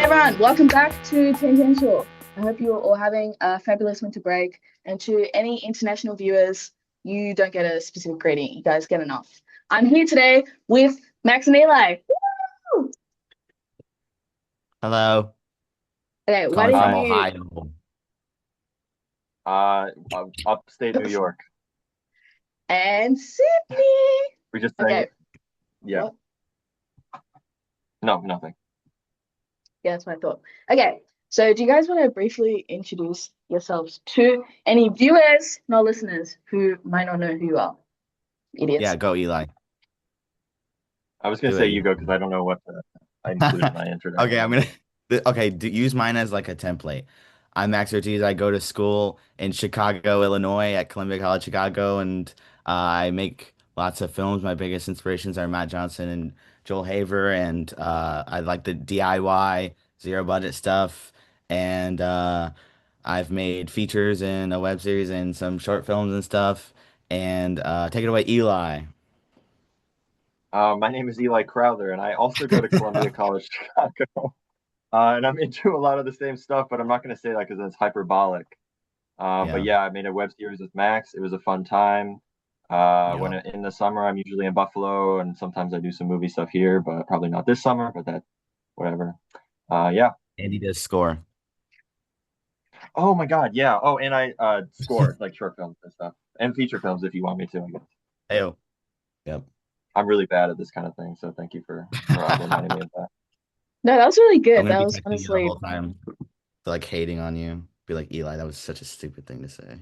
everyone, welcome back to Tangential. I hope you're all having a fabulous winter break. And to any international viewers, you don't get a specific greeting. You guys get enough. I'm here today with Max and Eli. Woo! Hello, Okay, why calling don't from Hi. you Ohio. Upstate New York. and Sydney? We just saying, Okay, yeah, what? no, nothing. Yeah, that's what I thought. Okay, so do you guys want to briefly introduce yourselves to any viewers, not listeners, who might not know who you are? Yeah, Idiots. go Eli. I was gonna Do say it, you Eli. go because I don't know what I include in my Okay, I'm introduction. gonna. Okay, use mine as like a template. I'm Max Ortiz. I go to school in Chicago, Illinois, at Columbia College Chicago, and I make lots of films. My biggest inspirations are Matt Johnson and Joel Haver, and I like the DIY zero budget stuff. And I've made features and a web series and some short films and stuff. And take it away, Eli. My name is Eli Crowther, and I also go to Columbia College Chicago. And I'm into a lot of the same stuff, but I'm not gonna say that because that's hyperbolic. But Yeah. yeah, I made a web series with Max. It was a fun time. Yep. In the summer, I'm usually in Buffalo, and sometimes I do some movie stuff here, but probably not this summer. But that, whatever. Yeah. Andy does score. Oh my God, yeah. Oh, and I score like short films and stuff and feature films if you want me to, I guess. Heyo. Yep. I'm really bad at this kind of thing, so thank you for reminding me of that. No, that was really I'm good. gonna That be was texting you the honestly, whole time, like hating on you. Be like, Eli, that was such a stupid thing to say.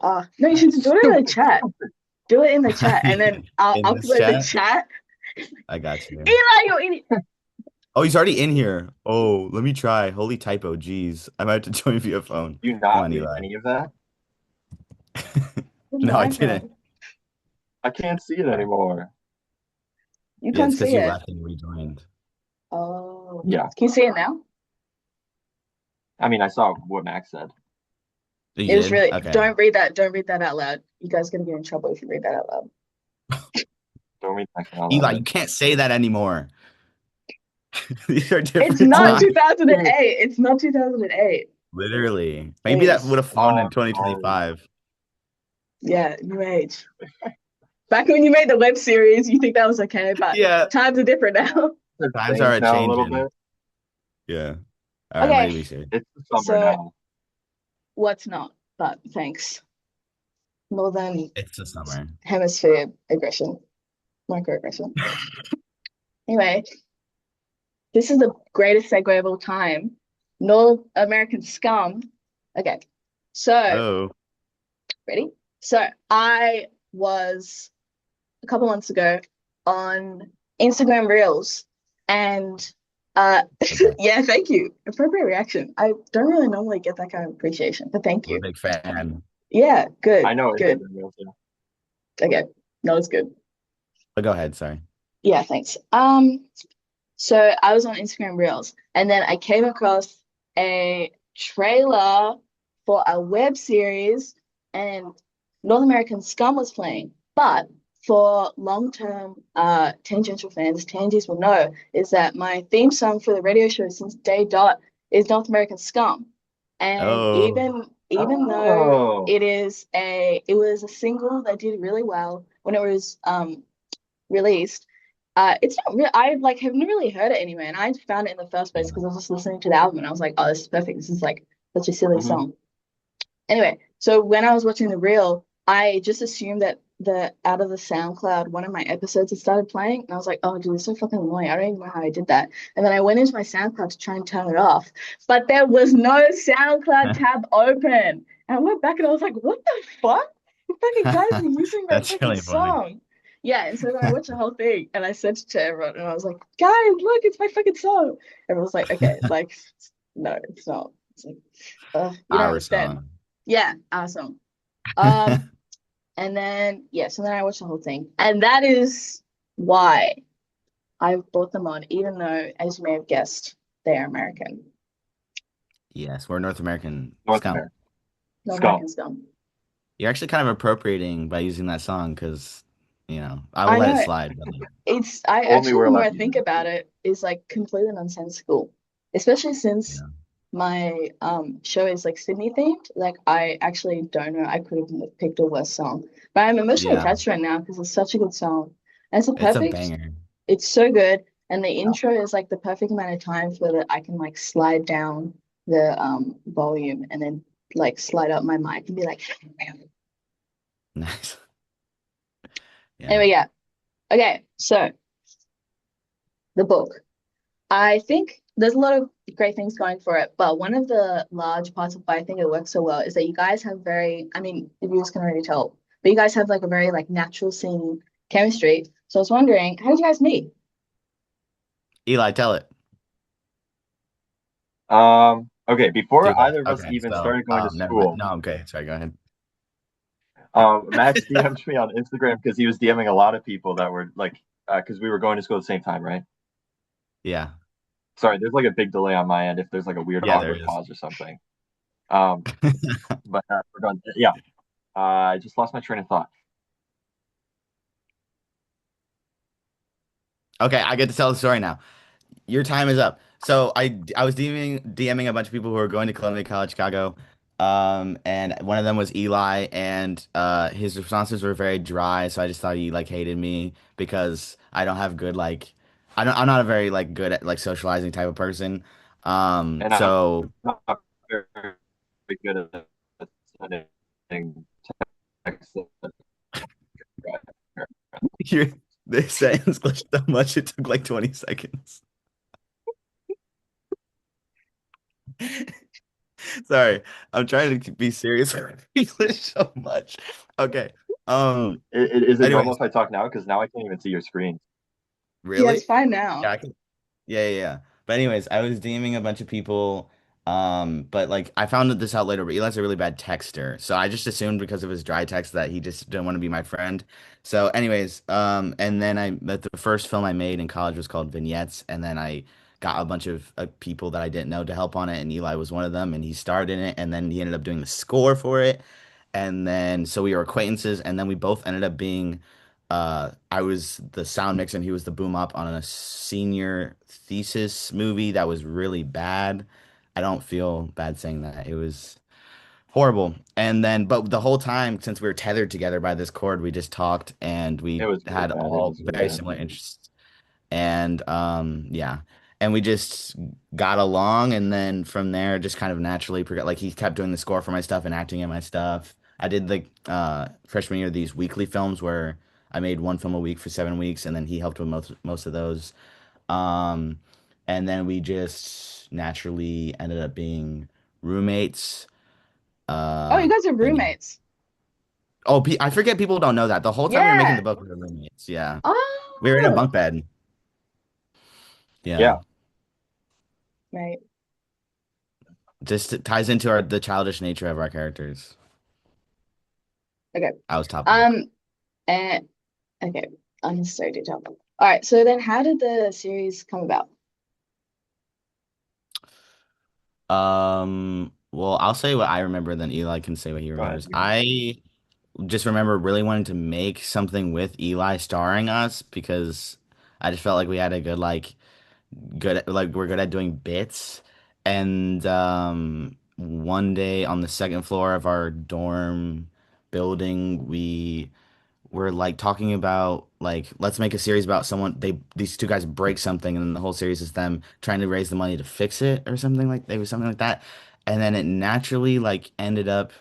no, you should do it in the Stupid, chat. stupid. Do it in the chat, and then I'll In this upload the chat, chat. I got you. Eli, you idiot. Oh, he's already in here. Oh, let me try. Holy typo. Jeez. I might have to join via phone. Do you Come not on, read Eli. any of that? Where's No, I my didn't. phone? I can't see it anymore. You Yeah, can't it's because see you it. left and rejoined. Oh, Yeah. can you see it now? I mean, I saw what Max said. Oh, you It was did? really. Okay. Don't read that. Don't read that out loud. You guys are gonna get in trouble if you read that out loud. Don't read Max out Eli, loud. you can't say that anymore. These are It's different not Oh, times. shit. 2008. It's not 2008. Literally. Maybe that would Please. have flown Oh, in I'm sorry. 2025. Yeah, new age. Back when you made the web series, you think that was okay, but Yeah. times are different now. It's Times are changed a now a little changing. bit. Yeah. All right, I'm ready Okay, to be serious. It's the summer so now. what's not? But thanks. Northern It's the summer. hemisphere aggression, microaggression. Anyway, this is the greatest segue of all time. North American scum. Okay, so Oh. ready? So I was a couple months ago on Instagram Reels, and Okay. yeah, thank you. Appropriate reaction. I don't really normally get that kind of appreciation, but thank I'm a you. big fan. Yeah, good, I know it's good. real too. Okay, no, it's good. But go ahead, sorry. Yeah, thanks. So I was on Instagram Reels, and then I came across a trailer for a web series, and North American Scum was playing. But for long-term Tangential fans, Tangies will know is that my theme song for the radio show since day dot is North American Scum. And Oh. even though Oh, it was a single that did really well when it was released. It's not real. I like haven't really heard it anywhere, and I found it in the first place Yeah. because I was just listening to the album and I was like, "Oh, this is perfect. This is like such a silly hmm song." Anyway, so when I was watching the reel, I just assumed that the out of the SoundCloud one of my episodes had started playing, and I was like, "Oh, dude, this is so fucking annoying. I don't even know how I did that." And then I went into my SoundCloud to try and turn it off, but there was no SoundCloud tab open. And I went back and I was like, "What the fuck? You fucking guys are using my That's fucking really funny. song." Yeah, and so then I watched the whole thing and I sent it to everyone and I was like, guys, look, it's my fucking song. Everyone was like, okay, like, no, it's not. It's like, you don't Our understand. song. Yeah, awesome. Um, and then yeah, so then I watched the whole thing, and that is why I brought them on, even though, as you may have guessed, they are American, Yes, we're North American North scum. America. not Scum. American scum. You're actually kind of appropriating by using that song because, I will I let it know slide. But it's. I Only actually, we're the more allowed I to use think it. about it, is like completely nonsensical. especially since Yeah. my show is like Sydney themed. Like I actually don't know. I could have picked a worse song, but I'm emotionally Yeah. attached right now because it's such a good song. And it's a It's a perfect. banger. It's so good, and the Yeah. intro is like the perfect amount of time for that I can like slide down the volume and then like slide up my mic and be like. Nice. Yeah. Anyway, yeah. Okay, so the book. I think there's a lot of great things going for it, but one of the large parts of why I think it works so well is that you guys have very, I mean, the viewers can already tell, but you guys have like a very like natural scene chemistry. So I was wondering, how did you guys meet? Eli, tell it. Okay, before Too late. either of us Okay. even So, started going to never mind. school, No, okay. Sorry, go ahead. Max DM'd me on Instagram because he was DMing a lot of people that were like, because we were going to school at the same time, right? Yeah. Sorry, there's like a big delay on my end if there's like a weird Yeah, there awkward is. pause or something. Um, but we're done. Yeah, I just lost my train of thought. Okay, I get to tell the story now. Your time is up. So I was DMing a bunch of people who were going to Columbia College Chicago, and one of them was Eli, and his responses were very dry. So I just thought he like hated me because I don't have good like I'm not a very like good at like socializing type of person. And I'm So not very good at sending text. your this sentence glitched so much it took like 20 seconds. Sorry, I'm trying to be serious with English so much. Okay. Um. Is it normal Anyways, if I talk now? Because now I can't even see your screen. Yeah, it's really? fine Yeah, now. I can. Yeah, yeah, yeah. But anyways, I was DMing a bunch of people. But like I found this out later, but Eli's a really bad texter. So I just assumed because of his dry text that he just didn't want to be my friend. So anyways, and then the first film I made in college was called Vignettes, and then I got a bunch of people that I didn't know to help on it, and Eli was one of them, and he starred in it, and then he ended up doing the score for it. And then so we were acquaintances, and then we both ended up being I was the sound mixer and he was the boom up on a senior thesis movie that was really bad. I don't feel bad saying that. It was horrible. And then, but the whole time, since we were tethered together by this cord, we just talked and It we was really had bad. It all was really very bad. similar interests. And yeah. And we just got along. And then from there, just kind of naturally, like he kept doing the score for my stuff and acting in my stuff. I did like freshman year these weekly films where I made one film a week for 7 weeks, and then he helped with most of those. Um, and then we just naturally ended up being roommates. Oh, you guys are And yeah. roommates. Oh, I forget people don't know that. The whole time we were making Yeah. the book, we were roommates. Yeah. We were in a Oh, bunk bed. Yeah. Yeah, right. Just ties into the childish nature of our characters. Okay. I was top left. Um, and okay, unnecessary detail. All right, so then how did the series come about? Well, I'll say what I remember, then Eli can say what he go ahead. remembers. I just remember really wanting to make something with Eli starring us because I just felt like we had a good like we're good at doing bits. And one day on the second floor of our dorm building, we were like talking about like let's make a series about someone these two guys break something and then the whole series is them trying to raise the money to fix it or something like they was something like that. And then it naturally like ended up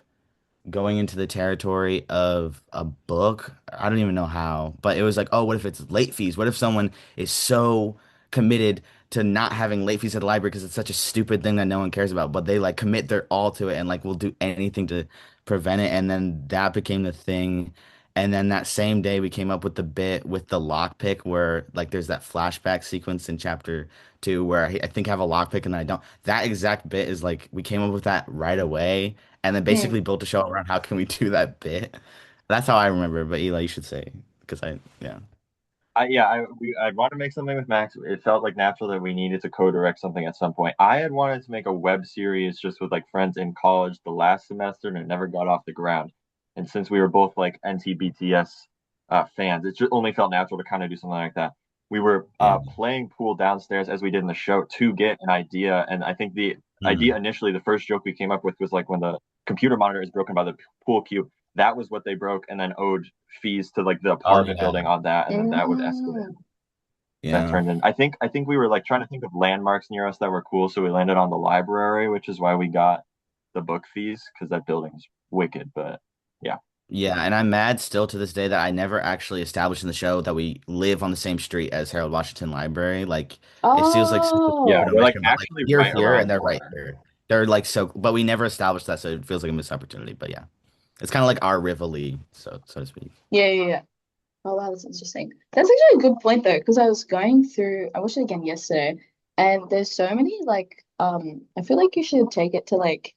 going into the territory of a book. I don't even know how, but it was like, oh, what if it's late fees? What if someone is so committed to not having late fees at the library because it's such a stupid thing that no one cares about, but they like commit their all to it and like will do anything to prevent it. And then that became the thing. And then that same day we came up with the bit with the lockpick where like there's that flashback sequence in chapter 2 where I think I have a lockpick and then I don't. That exact bit is like we came up with that right away and then Hmm. basically built a show around how can we do that bit. That's how I remember. But Eli, you should say because I yeah. I'd want to make something with Max. It felt like natural that we needed to co-direct something at some point. I had wanted to make a web series just with like friends in college the last semester, and it never got off the ground. And since we were both like NT BTS fans, it just only felt natural to kind of do something like that. we were Yeah. playing pool downstairs as we did in the show to get an idea. And I think the idea Mm. initially, the first joke we came up with was like when the computer monitor is broken by the pool cue. That was what they broke, and then owed fees to like the Oh apartment yeah. building on that, and then that would escalate. Mm. That Yeah. turned in. I think we were like trying to think of landmarks near us that were cool, so we landed on the library, which is why we got the book fees because that building is wicked. But yeah, Yeah, and I'm mad still to this day that I never actually established in the show that we live on the same street as Harold Washington Library. Like it feels like such a yeah, Oh, stupid we're like omission, but like actually you're right here around and the they're right corner. here. They're like so, but we never established that, so it feels like a missed opportunity. But yeah, it's kind of like our rivalry, so to speak. yeah, yeah, yeah. Oh, wow, that's interesting. That's actually a good point though, because I was going through, I watched it again yesterday, and there's so many like, I feel like you should take it to like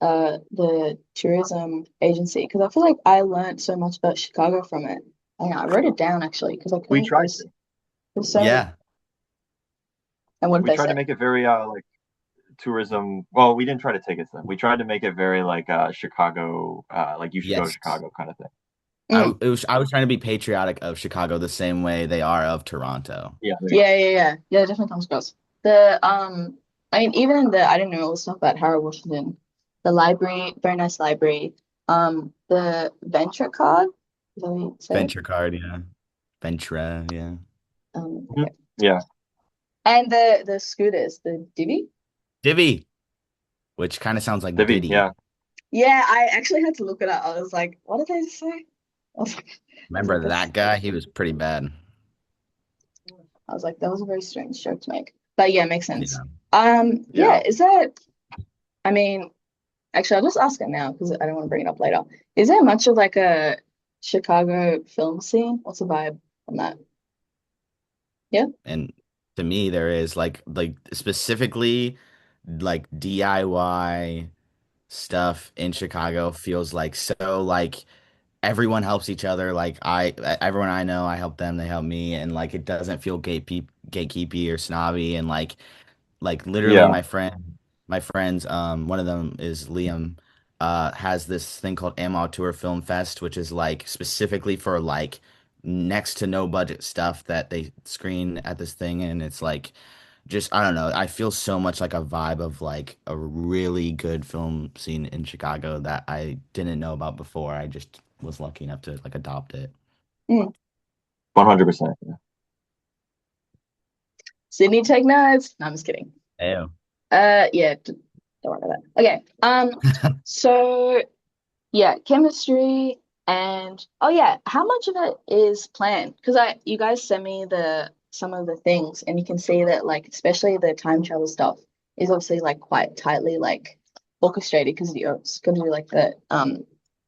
the tourism agency because I feel like I learned so much about Chicago from it. And I wrote it down actually because I We couldn't, tried to. there's so many. Yeah, And what did We they tried to say? make it very like tourism. Well, we didn't try to take it to them. We tried to make it very like Chicago, like you should go to yes. Chicago kind of thing. Mm, I was trying to be patriotic of Chicago the same way they are of Toronto. Yeah, there you go. yeah, yeah, yeah. Yeah, it definitely comes across. I mean, even in the, I didn't know all the stuff about Harold Washington. The library, very nice library. The venture card, is that what you say it? Venture card, yeah. Ventura, yeah. Mhm. Okay. Yeah, And the scooters, the Divvy. Divvy, which kind of sounds like Divi. Diddy. Yeah, Yeah, I actually had to look it up. I was like, what did they say? I was like, Remember that's that guy? He was pretty bad. I was like, that was a very strange joke to make. But yeah, makes sense. Yeah. Yeah, yeah. is that, I mean, actually, I'll just ask it now because I don't want to bring it up later. Is there much of like a Chicago film scene? What's the vibe on that? Yeah. And to me, there is like specifically like DIY stuff in Chicago feels like so like everyone helps each other. Like everyone I know, I help them, they help me, and like it doesn't feel gatekeepy or snobby. And like literally Yeah. my friends, one of them is Liam, has this thing called Amateur Film Fest, which is like specifically for like next to no budget stuff that they screen at this thing, and it's like just I don't know. I feel so much like a vibe of like a really good film scene in Chicago that I didn't know about before. I just was lucky enough to like adopt it. Mm. 100%. Sydney take notes. No, I'm just kidding. Ew. Yeah, don't worry about that. Okay. So yeah, chemistry and oh yeah, how much of it is planned? Because you guys sent me the some of the things and you can see that like especially the time travel stuff is obviously like quite tightly like orchestrated because you're going to do like the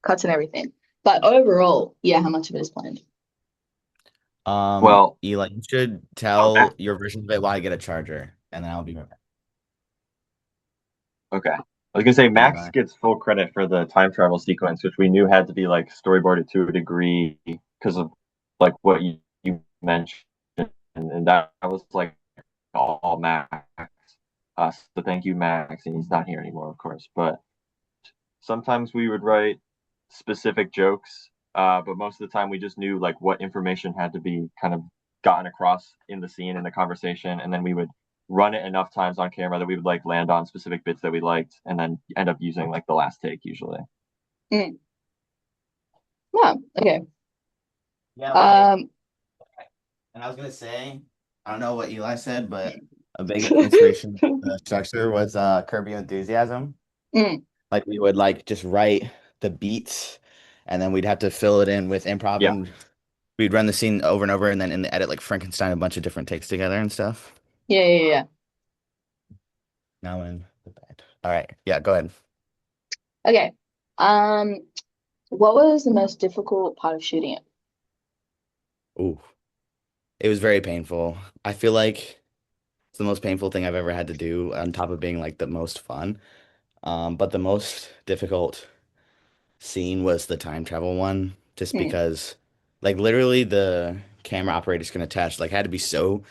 cuts and everything. But overall, yeah, how much of it is planned? Well, Eli, you should Max, tell your version of it while I get a charger, and then I'll be right back. okay. I was gonna say Okay, Max bye. gets full credit for the time travel sequence, which we knew had to be like storyboarded to a degree because of like what you mentioned, and that was like all Max. So thank you, Max, and he's not here anymore, of course. But sometimes we would write specific jokes, but most of the time we just knew like what information had to be kind of gotten across in the scene in the conversation, and then we would run it enough times on camera that we would like land on specific bits that we liked, and then end up using like the last take usually. Mm. Oh, okay. Yeah, okay. Um, And I was gonna say, I don't know what Eli said, but a big inspiration for the structure was Curb Your Enthusiasm. mm, Like we would like just write the beats, and then we'd have to fill it in with improv, Yeah, and we'd run the scene over and over, and then in the edit, like Frankenstein a bunch of different takes together and stuff. yeah, yeah, yeah. Now in the bed. All right, yeah, go ahead. Okay. Um, what was the most difficult part of shooting it? Ooh, it was very painful. I feel like it's the most painful thing I've ever had to do, on top of being like the most fun. But the most difficult scene was the time travel one, just Mm, because like literally the camera operators can attach like had to be so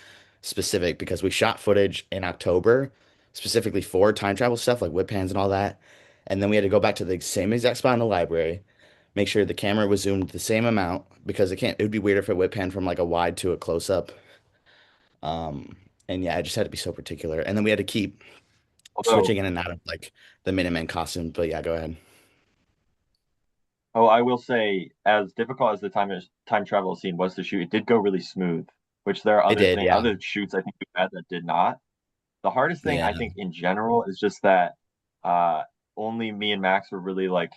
specific because we shot footage in October specifically for time travel stuff like whip pans and all that. And then we had to go back to the same exact spot in the library, make sure the camera was zoomed the same amount because it would be weird if it whip pan from like a wide to a close up. Um, and yeah, I just had to be so particular. And then we had to keep Although, switching in and out of like the Minutemen costume. But yeah, go ahead. oh, I will say, as difficult as the time travel scene was to shoot, it did go really smooth. Which there are It did, yeah. other shoots I think we had that did not. The hardest thing Yeah. I think in general is just that uh only me and Max were really like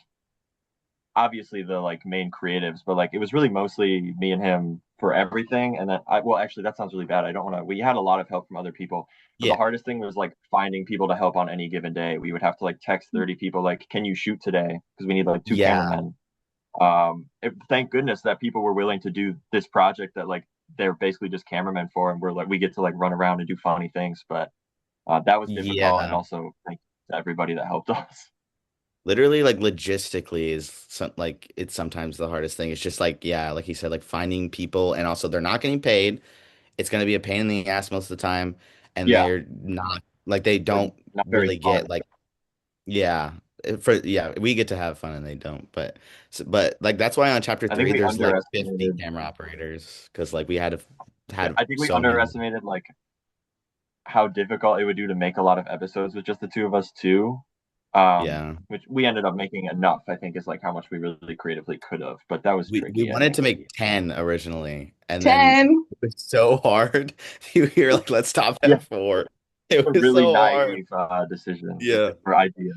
obviously the like main creatives, but like it was really mostly me and him for everything. And then I well actually that sounds really bad. I don't want to we had a lot of help from other people, but the Yeah. hardest thing was like finding people to help on any given day. We would have to like text 30 people like, can you shoot today? Because we need like two Yeah. cameramen. Thank goodness that people were willing to do this project that like they're basically just cameramen for, and we're like we get to like run around and do funny things. But that was difficult, and Yeah. also thank you to everybody that helped us. Literally, like logistically is like it's sometimes the hardest thing. It's just like, yeah, like you said, like finding people and also they're not getting paid. It's gonna be a pain in the ass most of the time. And Yeah, they're not like they they're don't not very really get fun. like yeah. For yeah, we get to have fun and they don't. But like that's why on chapter I think three we there's like 50 underestimated. camera operators because like we had to Yeah, had I think we so many. underestimated like how difficult it would do to make a lot of episodes with just the two of us too. Yeah. Which we ended up making enough. I think is like how much we really creatively could have, but that was We tricky. I wanted think to make 10 originally, and then 10. it was so hard. You were like, let's stop yeah, at 4. It a was really so hard. naive decision Yeah. or idea.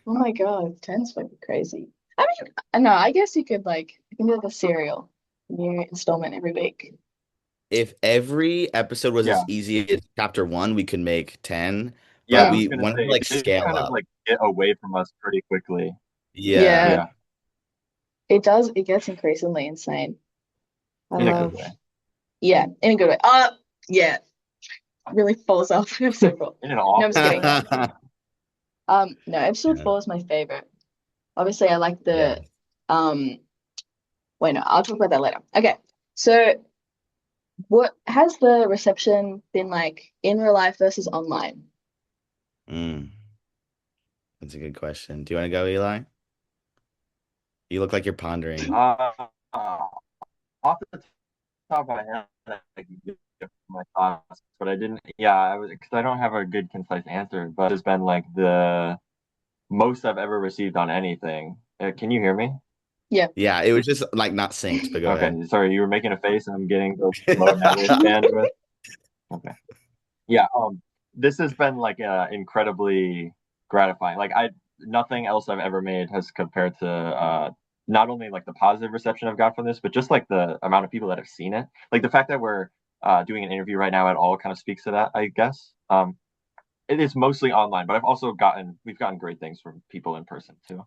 Oh my God, 10's fucking crazy. I mean, no, I guess you could like you can do like a serial new installment every week. If every episode was as Yeah, easy as chapter 1, we could make 10, yeah. but I Yeah. was we gonna wanted to say it like did scale kind of up. like get away from us pretty quickly. Yeah. Yeah, Yeah, it does. It gets increasingly insane. I in a good love, way, yeah, in a good way. Yeah, really falls off episode 4. in an No, I'm just awful way, kidding. actually. No, episode Yeah. 4 is my favorite. Obviously, I like Yeah. the um. Wait, no, I'll talk about that later. Okay, so what has the reception been like in real life versus online? Mm, that's a good question. Do you want to go, Eli? You look like you're pondering. Uh, off the top of my head, I can give my thoughts, but I didn't. Yeah, I was because I don't have a good concise answer. But it's been like the most I've ever received on anything. Can you hear me? Yeah. Yeah, it was just like not synced, but go ahead. Okay, sorry, you were making a face, and I'm getting the low network bandwidth. Okay, yeah. This has been like incredibly gratifying. Like I, nothing else I've ever made has compared to not only like the positive reception I've got from this, but just like the amount of people that have seen it. Like the fact that we're doing an interview right now at all kind of speaks to that, I guess. It is mostly online, but we've gotten great things from people in person too.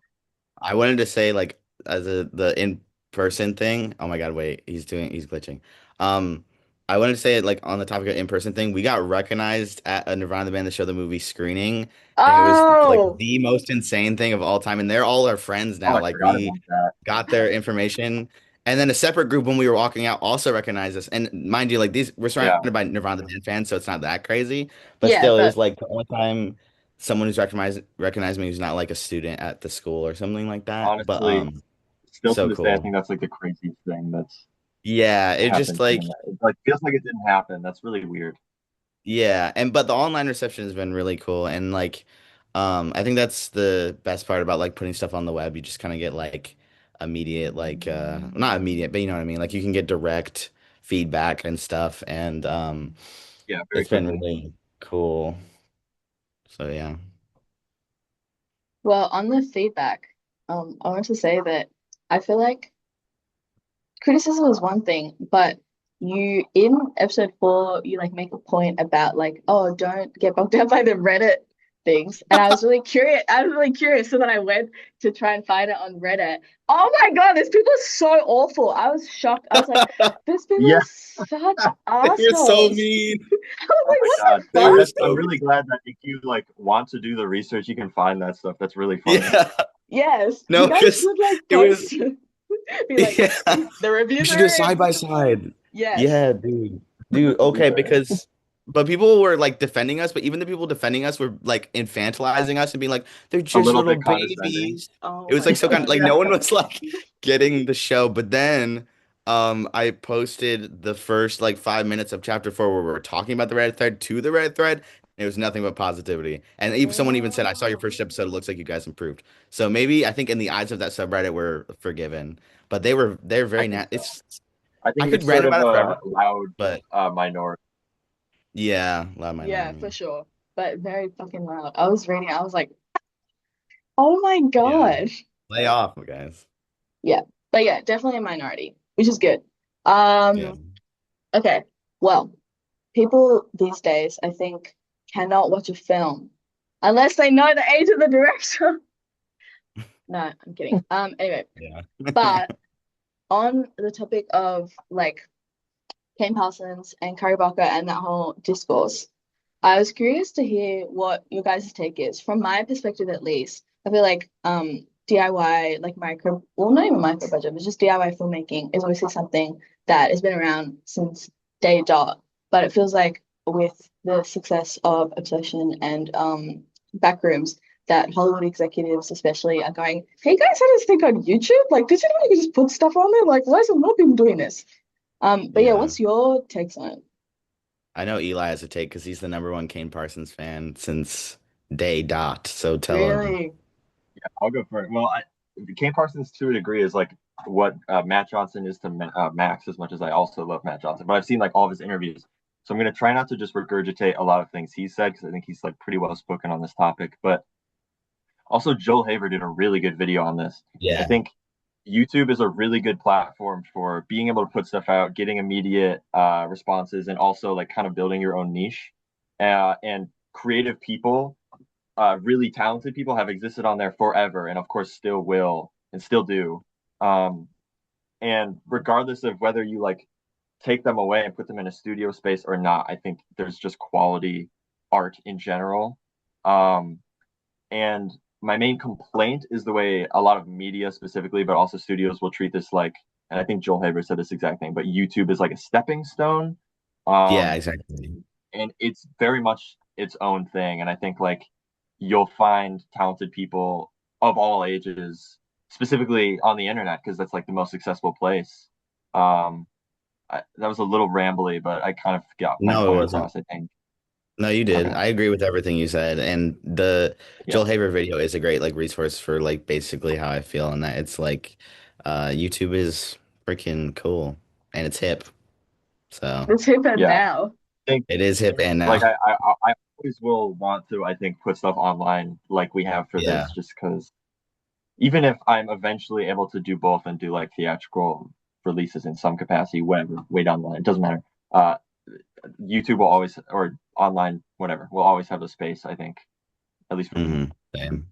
I wanted to say like as the in-person thing. Oh my God, wait, he's glitching. Um, I wanted to say like on the topic of in-person thing, we got recognized at a Nirvana the Band the Show the movie screening, and it was like Oh, the most insane thing of all time. And they're all our friends Oh, now. I Like forgot we about that. got their information. And then a separate group when we were walking out also recognized us. And mind you, like these we're Yeah, surrounded by Nirvana the Band fans, so it's not that crazy. But yeah, still, it was but like the only time someone who's recognized me who's not like a student at the school or something like that. But honestly, still to so this day, I cool. think that's like the craziest thing that's Yeah, it just happened to like me. It like feels like it didn't happen. That's really weird. yeah, and but the online reception has been really cool and like I think that's the best part about like putting stuff on the web. You just kind of get like immediate like not immediate, but you know what I mean? Like you can get direct feedback and stuff and Yeah, very it's been quickly. really cool. So yeah. well, on the feedback, I want to say that I feel like criticism is one thing, but you in episode 4, you like make a point about like, oh, don't get bogged down by the Reddit things. And I was really curious. I was really curious, so then I went to try and find it on Reddit. Oh my God, these people are so awful. I was shocked. I was like, these people Yeah. are such You're so assholes. mean. I was Oh like, my what God. the They Well, were fuck? I'm so really glad that if you like want to do the research, you can find that stuff. That's really funny. yeah. Yes, you No, guys because should like it was post, be like, yeah. the We reviews should do are a side in. by side. Yes. Yeah, dude. We Dude, should do okay, that. because but people were like defending us, but even the people defending us were like infantilizing us and being like, they're A just little little bit condescending. babies. Oh It was my like so kind of God. like Yeah. no one was like getting the show. But then I posted the first like 5 minutes of chapter 4 where we're talking about the Reddit thread to the Reddit thread. It was nothing but positivity. And even someone even said, I saw your Mm, first episode. It looks like you guys improved. So maybe I think in the eyes of that subreddit, we're forgiven. But they're I very think nat so. it's I I think could it's rant sort of about it a forever, loud but minority. yeah, a lot of yeah, for minority. sure. But very fucking loud. I was reading, I was like, oh my Yeah. God. Lay off, guys. Yeah. But yeah, definitely a minority, which is good. Yeah. Okay. Well, people these days, I think, cannot watch a film unless they know the age of the director. No, I'm kidding. Anyway, Yeah. but on the topic of like Kane Parsons and Curry Barker and that whole discourse, I was curious to hear what your guys' take is. From my perspective, at least, I feel like DIY, like micro, well, not even micro budget, but just DIY filmmaking is obviously something that has been around since day dot. But it feels like with the success of Obsession and Backrooms, that Hollywood executives especially are going, "Hey guys, had this thing on YouTube? Like, did you know you could just put stuff on there? Like, why isn't more people doing this?" But yeah, Yeah. what's your takes on it? I know Eli has a take because he's the number one Kane Parsons fan since day dot. So tell him. Really? I'll go for it. Well, Kane Parsons to a degree is like what Matt Johnson is to Max, as much as I also love Matt Johnson. But I've seen like all of his interviews, so I'm gonna try not to just regurgitate a lot of things he said because I think he's like pretty well spoken on this topic. But also, Joel Haver did a really good video on this. I Yeah. think YouTube is a really good platform for being able to put stuff out, getting immediate responses, and also like kind of building your own niche. And creative people, really talented people, have existed on there forever, and of course still will and still do. Um, and regardless of whether you like take them away and put them in a studio space or not, I think there's just quality art in general. Um, and my main complaint is the way a lot of media specifically, but also studios will treat this like, and I think Joel Haber said this exact thing, but YouTube is like a stepping stone. Yeah, Um, exactly. and it's very much its own thing. And I think like you'll find talented people of all ages, specifically on the internet, because that's like the most accessible place. Um, that was a little rambly, but I kind of got my No, it point wasn't. across, I think. No, you did. Okay. I agree with everything you said. And the Yeah. Joel Haver video is a great like resource for like basically how I feel and that it's like YouTube is freaking cool and it's hip. So It's hipper Yeah. now. I think it is hip and like now. I always will want to, I think, put stuff online like we have for Yeah. this, just because even if I'm eventually able to do both and do like theatrical releases in some capacity, whatever, way down the line, it doesn't matter. Uh, YouTube will always, or online, whatever, will always have a space, I think, at least for me. Same.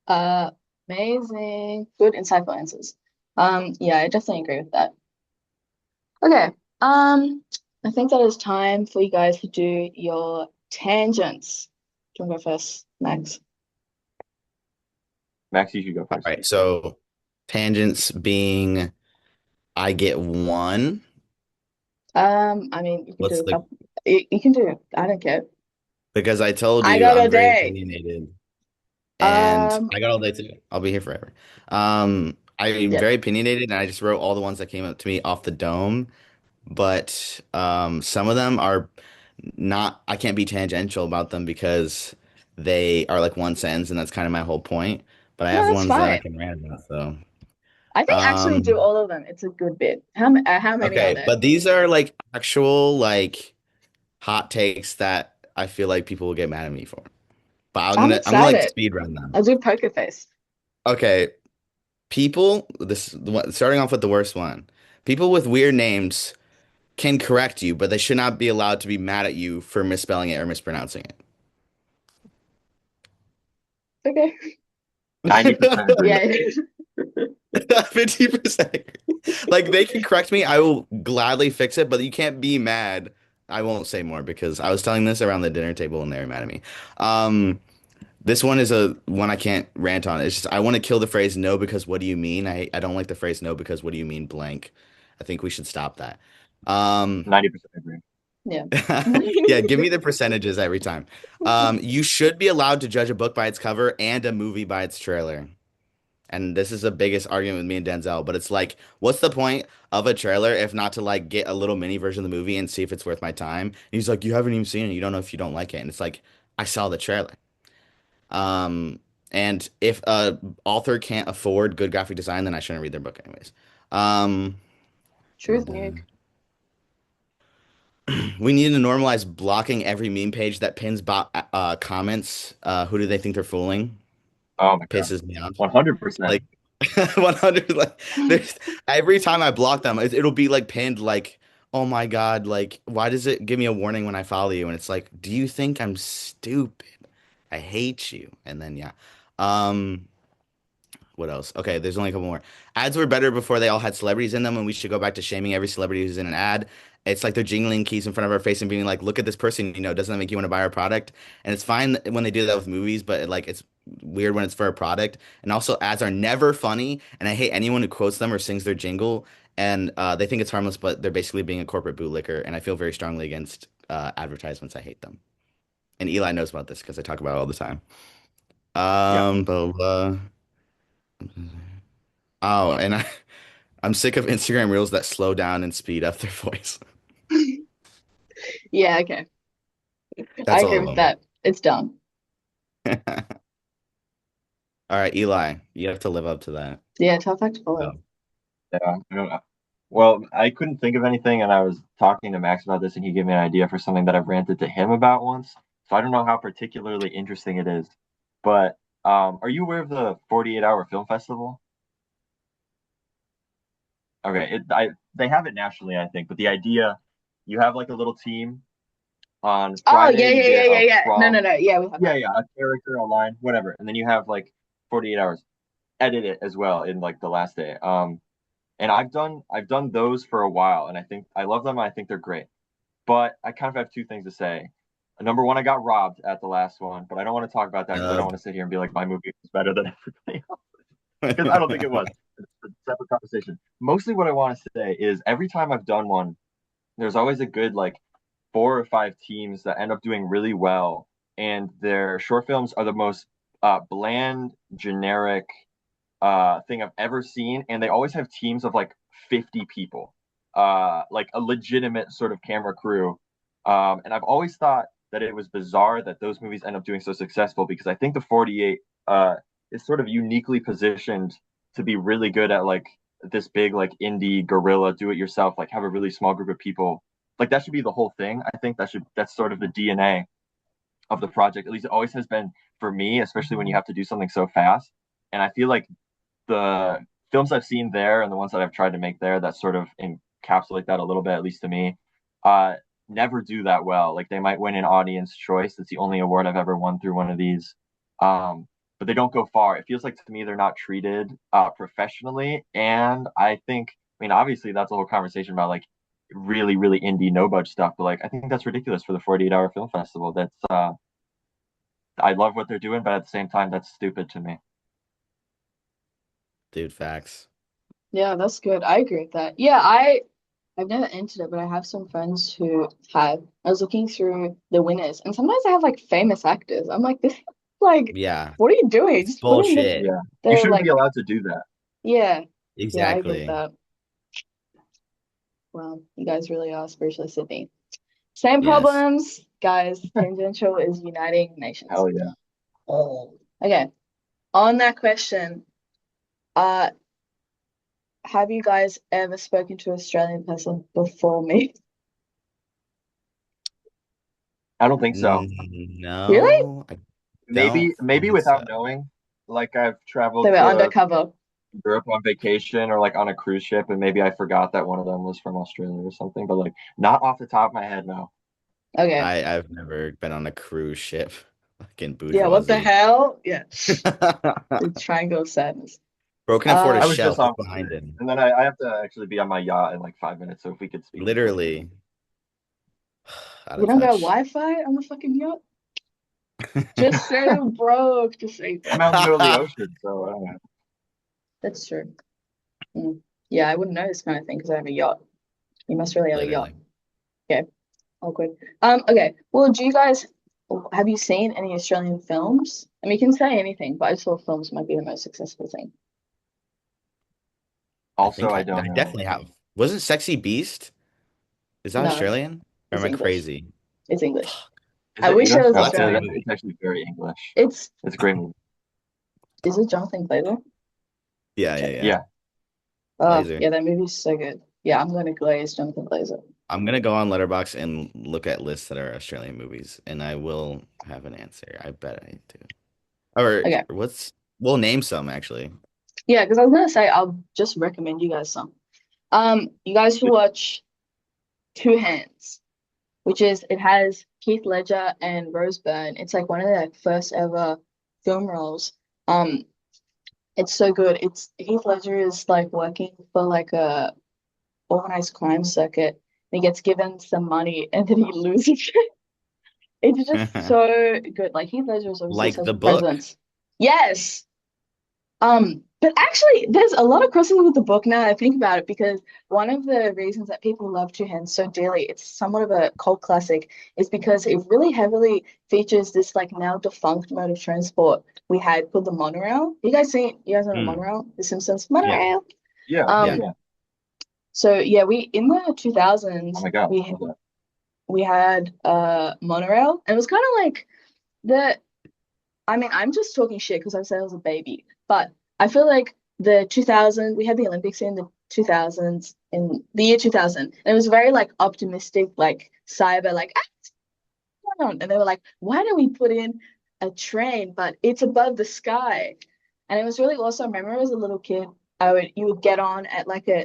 Uh, Amazing. Good, insightful answers. Yeah, I definitely agree with that. Okay. I think that is time for you guys to do your tangents. Do you want to go first, Max? Max, you should go All first. right. So tangents being I get one. I mean, you can do What's a the couple. You can do. I don't care. because I told I you got a I'm very day. opinionated. And Um, I got all day too. I'll be here forever. I'm yeah. very opinionated, and I just wrote all the ones that came up to me off the dome. But some of them are not. I can't be tangential about them because they are like one sentence, and that's kind of my whole point. But I No, have that's ones that I fine. can rant about. So, I think actually do um, all of them. It's a good bit. How many are okay, there? but these are like actual like hot takes that I feel like people will get mad at me for. But I'm I'm gonna like excited. speed run them. I'll do poker face. Okay, people, starting off with the worst one. People with weird names can correct you, but they should not be allowed to be mad at you for misspelling it or mispronouncing Okay. 90% agree. Yeah. 50%. Like they can correct me, I will gladly fix it, but you can't be mad. I won't say more because I was telling this around the dinner table and they were mad at me. This one is a one I can't rant on. It's just I want to kill the phrase no because what do you mean? I don't like the phrase no because what do you mean blank. I think we should stop that. Um 90% agree. Yeah. yeah, give me the percentages every time. You should be allowed to judge a book by its cover and a movie by its trailer. And this is the biggest argument with me and Denzel, but it's like, what's the point of a trailer if not to like get a little mini version of the movie and see if it's worth my time? And he's like, you haven't even seen it. You don't know if you don't like it. And it's like, I saw the trailer. Um, and if a author can't afford good graphic design, then I shouldn't read their book anyways. Um, Truth, nuke. we need to normalize blocking every meme page that pins bot comments. Who do they think they're fooling? Oh my God. Pisses me off. 100%. Like 100, like there's every time I block them, it'll be like pinned like, oh my God, like why does it give me a warning when I follow you? And it's like, do you think I'm stupid? I hate you. And then yeah. Um, what else? Okay, there's only a couple more. Ads were better before they all had celebrities in them, and we should go back to shaming every celebrity who's in an ad. It's like they're jingling keys in front of our face and being like, "Look at this person, doesn't that make you want to buy our product?" And it's fine when they do that with movies, but like it's weird when it's for a product. And also, ads are never funny, and I hate anyone who quotes them or sings their jingle. And they think it's harmless, but they're basically being a corporate bootlicker. And I feel very strongly against advertisements. I hate them. And Eli knows about this because I talk about it all the time. Yeah. But oh, and I'm sick of Instagram reels that slow down and speed up their voice. Yeah, okay. I That's agree all with of them. that. It's dumb. All right, Eli, you have to live up to that. Yeah, tough act to Oh. follow. Yeah. Well, I couldn't think of anything, and I was talking to Max about this, and he gave me an idea for something that I've ranted to him about once. So I don't know how particularly interesting it is, but are you aware of the 48-hour film festival? Okay, they have it nationally, I think, but the idea, you have like a little team on Oh, yeah, Friday, you yeah, yeah, get yeah, a yeah. No, no, prompt, no. Yeah, we have yeah, that. yeah, a character, a line, whatever, and then you have like 48 hours, edit it as well in like the last day. And I've done those for a while, and I think I love them. And I think they're great. But I kind of have two things to say. Number one, I got robbed at the last one, but I don't want to talk about that because I don't Dub. want to sit here and be like my movie was better than everybody else because I don't think it was. It's a separate conversation. Mostly, what I want to say is every time I've done one, there's always a good like four or five teams that end up doing really well, and their short films are the most bland, generic thing I've ever seen, and they always have teams of like 50 people, like a legitimate sort of camera crew. And I've always thought that it was bizarre that those movies end up doing so successful because I think the 48 is sort of uniquely positioned to be really good at like this big like indie guerrilla do it yourself, like have a really small group of people. Like that should be the whole thing. I think that's sort of the DNA of the project. At least it always has been for me, especially when you have to do something so fast. And I feel like the films I've seen there and the ones that I've tried to make there that sort of encapsulate that a little bit, at least to me, uh, never do that well. Like they might win an audience choice. It's the only award I've ever won through one of these. But they don't go far. It feels like to me they're not treated professionally. And I think, I mean, obviously that's a whole conversation about like really, really indie no budge stuff. But like I think that's ridiculous for the 48-hour film festival. That's I love what they're doing, but at the same time, that's stupid to me. Dude, facts. Yeah, that's good. I agree with that. Yeah, I've never entered it, but I have some friends who have. I was looking through the winners, and sometimes they have like famous actors. I'm like, this is like, Yeah, what are you doing? it's Just put in bullshit. Yeah. You the shouldn't be like, allowed to do that. yeah, yeah, I agree with Exactly. that. Wow, you guys really are spiritually Sydney. Same Yes. problems, guys. Tangential is uniting nations. Hell yeah. Oh. Okay. On that question, uh, have you guys ever spoken to an Australian person before me? I don't think so. Really? No, I don't Maybe think so. without knowing. Like I've They traveled were to undercover. Europe on vacation or like on a cruise ship, and maybe I forgot that one of them was from Australia or something, but like not off the top of my head, no. Okay. I've never been on a cruise ship. Fucking Yeah, what the bourgeoisie. hell? Yeah. The triangle of sadness. Bro can afford a I Uh, was shell. just on Look one behind today. him. And then I have to actually be on my yacht in like 5 minutes, so if we could speak for a second. Literally out you of don't got touch. Wi-Fi on the fucking yacht? Just say you're broke. Just say you're I'm broke. out in the middle of the ocean, so I don't know. That's true. Mm. Yeah, I wouldn't know this kind of thing because I have a yacht. You must really have a yacht. Literally. Okay, awkward. Okay. Well, do you guys have you seen any Australian films? I mean, you can say anything, but I just thought films might be the most successful thing. I Also, think I I don't know. definitely have. Wasn't Sexy Beast? Is that No, Australian? Or it's am I English. crazy? It's English. Fuck. Is I it wish it English? was Well, that's a good That, Australian. movie. it's actually very English. It's It's a great movie. is it Jonathan Glazer? Yeah, yeah, Check it. yeah. Yeah. Oh, Glazer. yeah, that movie's so good. Yeah, I'm gonna glaze Jonathan Glazer. I'm gonna go on Letterboxd and look at lists that are Australian movies, and I will have an answer. I bet I do. Or Okay. we'll name some actually. Yeah, because I was gonna say I'll just recommend you guys some. You guys should watch Two Hands, which is it has Keith Ledger and Rose Byrne. It's like one of their first ever film roles. Um, it's so good. It's Heath Ledger is like working for like a organized crime circuit. And he gets given some money and then he loses it. It's just so good. Like Heath Ledger is obviously Like such the a book. presence. Yes. But actually, there's a lot of crossover with the book now I think about it because one of the reasons that people love Two Hands so dearly, it's somewhat of a cult classic, is because it really heavily features this like now defunct mode of transport we had called the monorail. You guys know the Hmm. monorail? The Simpsons Yeah, monorail. Yeah. Yeah. Um, Yeah. so yeah, we in the Oh 2000s my God. Love that. we had monorail and it was kind of like the I mean, I'm just talking shit because I said I was a baby, but I feel like the 2000 we had the Olympics in the 2000s in the year 2000, and it was very like optimistic, like cyber, like what's going on? And they were like, why don't we put in a train, but it's above the sky? And it was really awesome. I remember as a little kid, I would you would get on at like we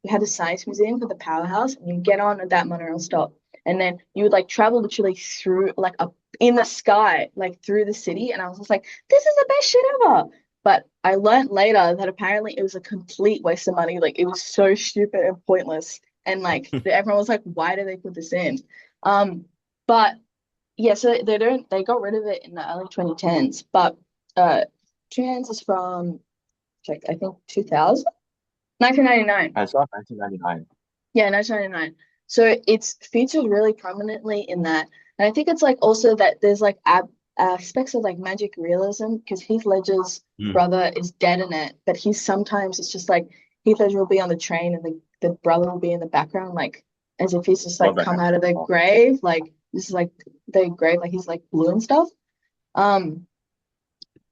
had a science museum for the powerhouse, and you get on at that monorail stop, and then you would like travel literally through like up in the sky, like through the city. And I was just like, this is the best shit ever. But I learned later that apparently it was a complete waste of money. Like it was so stupid and pointless. And like everyone was like, why do they put this in? But yeah, so they got rid of it in the early 2010s. But uh Two Hands is from check, I think 2000? 1999. I saw 1999. Yeah, 1999. So it's featured really prominently in that. And I think it's like also that there's like ab aspects of like magic realism because Heath Ledger's Hmm. brother is dead in it, but he's sometimes it's just like Heath Ledger will be on the train and the brother will be in the background, like as if he's just Love like that come kind of out of the stuff. grave, like this is like the grave, like he's like blue and stuff. Um,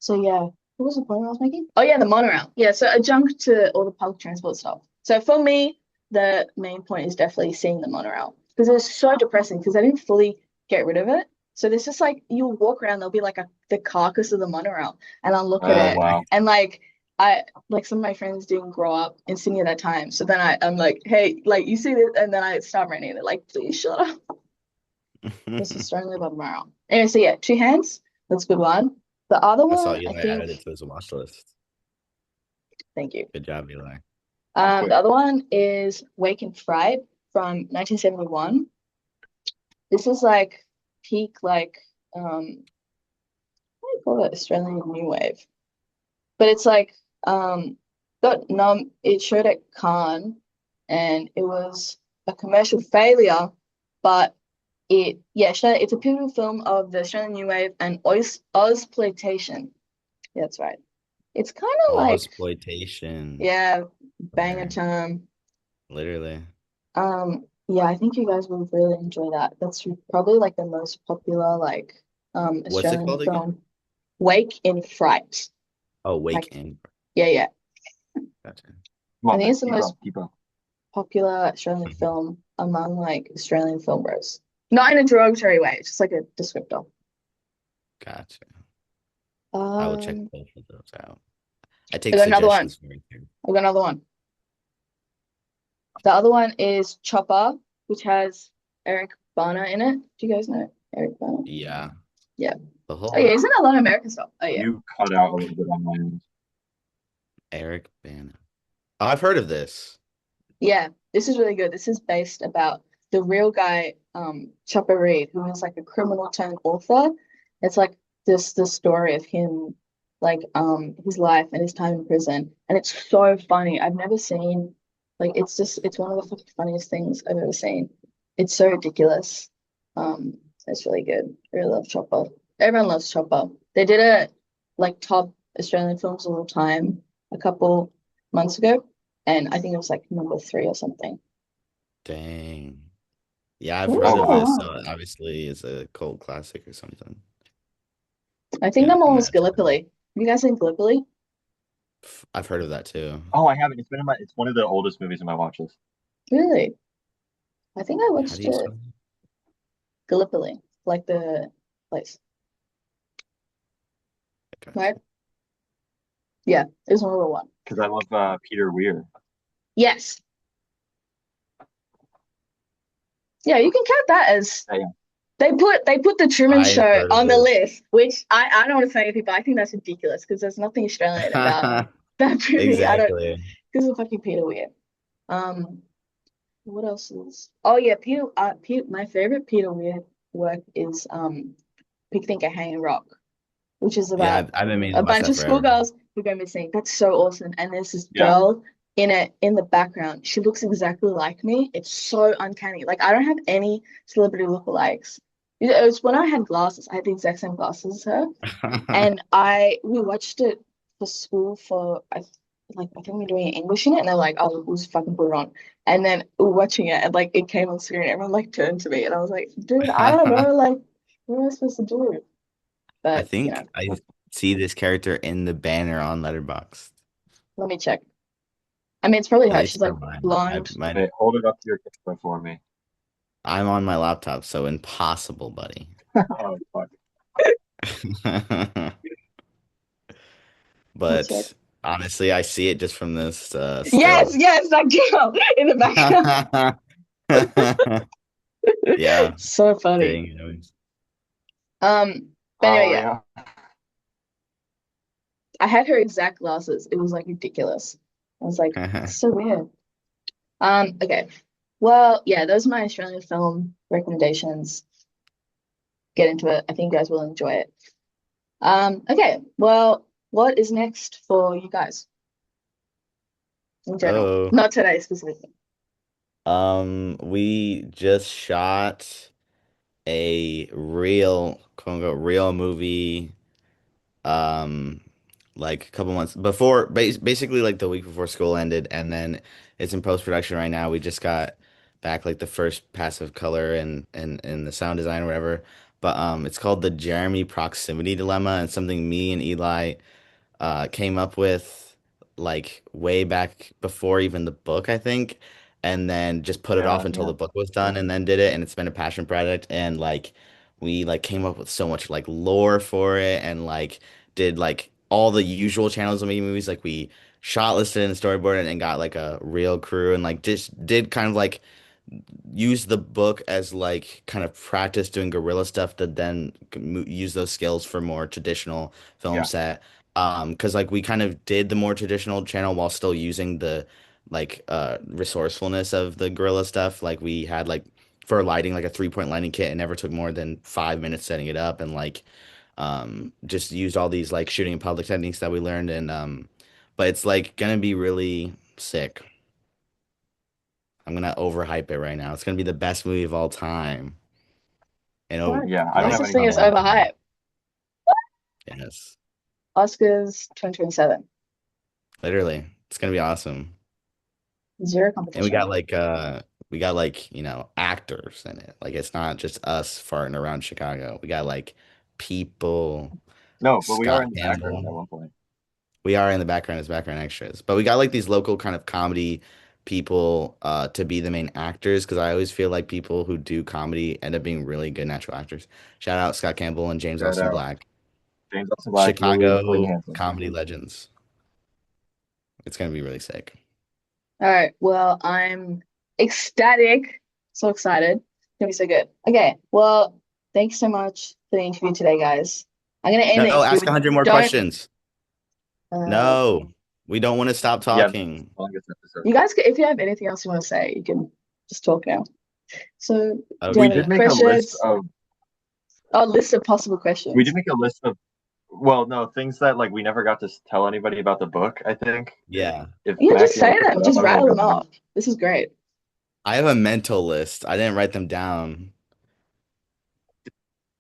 so yeah, what was the point I was making? Oh yeah, the monorail. Yeah, so adjunct to all the public transport stuff. So for me, the main point is definitely seeing the monorail because it was so depressing because they didn't fully get rid of it. So there's just like you'll walk around, there'll be like the carcass of the monorail, and I'll look at Oh, it wow. and like I like some of my friends didn't grow up in Sydney at that time. So then I'm like, hey, like you see this, and then I start raining. They're like, please shut up. This is strongly about monorail. Anyway, so yeah, Two Hands. That's a good one. The other I saw one, I Eli think, added it to his watch list. thank you. Good job, Eli. The other one is Wake in Fright from 1971. This is like peak, like, what do you call it? Australian New Wave. But it's like, it showed at Cannes and it was a commercial failure, but it's a pivotal film of the Australian New Wave and Ozploitation. Yeah, that's right. It's kind of Oh, like, exploitation. yeah, banger Word. term. Literally. Yeah, I think you guys will really enjoy that. That's probably like the most popular like What's it Australian called again? film. Wake in Fright. Oh, Wake Like, in. yeah, yeah. Gotcha. Come I on, think man. it's the Keep most up. Keep up. popular Australian film among like Australian film bros. Not in a derogatory way, it's just like a descriptor. Gotcha. I will check Um, both of those out. I I take got another one. suggestions from you. I got another one. The other one is Chopper, which has Eric Bana in it. Do you guys know Eric Bana? Yeah. Yeah. The Oh yeah, whole isn't a lot of American stuff? Oh yeah. You cut out a little bit on my end. Eric Bana. Oh, I've heard of this. Yeah, this is really good. This is based about the real guy, Chopper Reed, who is like a criminal turned author. It's like the story of him, like his life and his time in prison. And it's so funny. I've never seen like it's one of the fucking funniest things I've ever seen. It's so ridiculous. It's really good. I really love Chopper. Everyone loves Chopper. They did a like top Australian films of all time a couple months ago. and I think it was like number three or something. Dang. Yeah, I've What heard was Oh of number wow. this, so one? obviously it's a cult classic or something. I think Yeah, number I'm one gonna was have to look it up. Gallipoli. You guys seen Gallipoli? I've heard of that too. Oh, I haven't. It's been in my. It's one of the oldest movies in my watch list. Really? I think I How do watched you it. spell it? Gallipoli, like the place, I got right? you. Yeah, it was number one. Because I love Peter Weir. Yes. Yeah, you can count that as Yeah. they put the Truman I've Show heard of on the this. list, which I don't want to say anything, but I think that's ridiculous because there's nothing Australian about that movie. I don't Exactly. because of fucking Peter Weir. Um, what else is? Oh yeah, Peter. My favorite Peter Weir work is Picnic at Hanging Rock, which is Yeah, about I've been meaning a to watch bunch that of forever. schoolgirls who go missing. That's so awesome. And there's this Yeah. girl in the background. She looks exactly like me. It's so uncanny. Like I don't have any celebrity lookalikes. It was when I had glasses. I had the exact same glasses as her, and I we watched it for school for I think we are doing English in it, and they're like, "Oh, we'll just fucking put it on." And then we are watching it, and like it came on screen. Everyone like turned to me, and I was like, "Dude, I don't know. Like, what am I supposed to do?" I But think I see this character in the banner on Letterboxd. let me check. I mean, it's probably At her. least She's for like mine. blonde. Wait, hold it up to your camera for me. I'm on my laptop, so impossible, buddy. Oh fuck. Let me check. But honestly, I see it just from this Yes, still. yes, that girl in the background. Yeah, So funny. dang. But anyway, Oh yeah, yeah. I had her exact glasses. It was like ridiculous. I was like, it's so weird. Okay. Well, yeah, those are my Australian film recommendations. Get into it. I think you guys will enjoy it. Okay. Well, what is next for you guys in general? Oh, Not today specifically. we just shot a real, quote unquote, real movie. Um, like a couple months before, basically like the week before school ended, and then it's in post production right now. We just got back like the first pass of color and the sound design or whatever. But it's called the Jeremy Proximity Dilemma, and something me and Eli came up with like way back before even the book, I think, and then just put it off Yeah, until yeah. the book was done and then did it. And it's been a passion project. And like we like came up with so much like lore for it and like did like all the usual channels of making movies. Like we shot listed and storyboarded and got like a real crew and like just did kind of like use the book as like kind of practice doing guerrilla stuff to then use those skills for more traditional film Yeah. set. Because like we kind of did the more traditional channel while still using the like resourcefulness of the guerrilla stuff. Like we had like for lighting like a 3-point lighting kit. It never took more than 5 minutes setting it up and like just used all these like shooting in public techniques that we learned and but it's like gonna be really sick. I'm gonna overhype it right now. It's gonna be the best movie of all time. And What? oh, Yeah. I don't There's have like such anything thing as else to probably say. overhype. yes, Oscars 2027. literally, it's gonna be awesome. Zero And competition. we got like actors in it. Like it's not just us farting around Chicago. We got like people. No, but we are Scott in the background Campbell. at one point. We are in the background as background extras, but we got like these local kind of comedy people to be the main actors because I always feel like people who do comedy end up being really good natural actors. Shout out Scott Campbell and James Shout Austin out Black, James Austin Black, Lily Chicago Hansen. comedy legends. It's gonna be really sick. All right. Well, I'm ecstatic. So excited. It's gonna be so good. Okay. Well, thanks so much for the interview today, guys. I'm gonna end the No, interview ask with 100 more don't questions. okay. No, we don't want to stop Yeah, this is talking. the longest episode. You guys if you have anything else you want to say, you can just talk now. So do you We have Okay. any did make a list questions? of Oh, list of possible we did questions. make a list of well, no, things that like we never got to tell anybody about the book, I think. Yeah. If Yeah, Max, just you want say to put them. that up, Just I don't want rattle to them go through off. This is great. I have a mental list. I didn't write them down.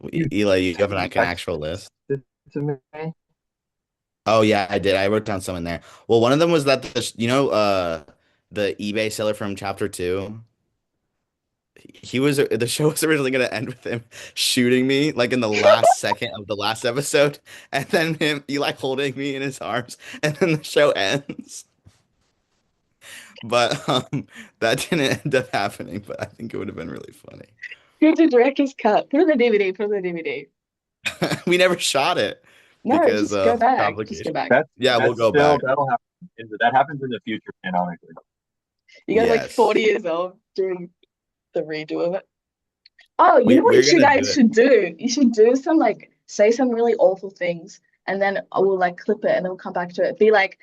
them. Eli, you have an Text actual list. it to me. Oh yeah, I did. I wrote down some in there. Well, one of them was that the eBay seller from chapter two. He was the show was originally gonna end with him shooting me like in the last second of the last episode, and then him Eli holding me in his arms, and then the show ends. But that didn't end up happening. But I think it would have been really funny. Here's the director's cut. Put it on the DVD. Put it on the DVD. We never shot it No, because just go of back. Just go complications. back. Yeah, we'll That's go still back. that'll happen. That happens in the future canonically. You guys like Yes, 40 years old during the redo of it. Oh, you know what we're you gonna do guys it. should do? You should do some like say some really awful things, and then I will like clip it, and then we'll come back to it. Be like,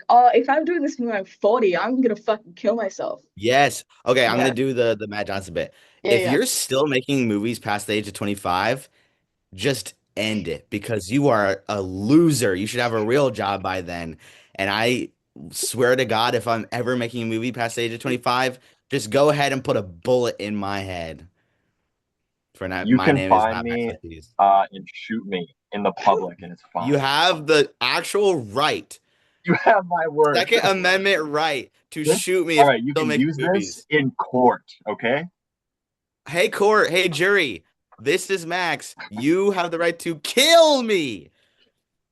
oh, if I'm doing this when I'm 40, I'm gonna fucking kill myself. Yes. Okay, I'm gonna Yeah, do the Matt Johnson bit. yeah, If yeah. you're still making movies past the age of 25, just end it because you are a loser. You should have a real job by then. And I swear to God, if I'm ever making a movie past the age of 25, just go ahead and put a bullet in my head. For now, You my can name is find not Max me Ortiz. and shoot me in the public, and it's You fine. have the actual right, You have my word. Second Amendment right to shoot me All if right, I'm you still can making use this movies. in court, okay? Hey, court, hey, jury, this is Max. You have the right to kill me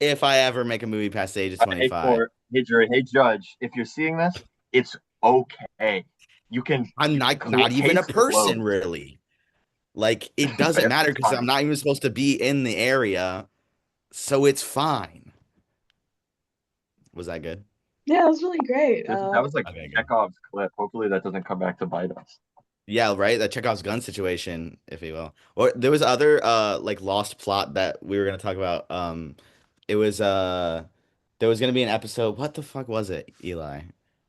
if I ever make a movie past the age of Hey 25. court, hey jury, hey judge. If you're seeing this, it's okay. I'm You can not even a case person, closed. really. Like, it doesn't matter It's because fine. I'm not even supposed to be in the area, so it's fine. Was that good? Yeah, it was really great. That was like Okay, good. Chekhov's clip. Hopefully that doesn't come back to bite us. Yeah, right. That Chekhov's gun situation, if you will. Or there was other like lost plot that we were gonna talk about. It was there was gonna be an episode. What the fuck was it, Eli?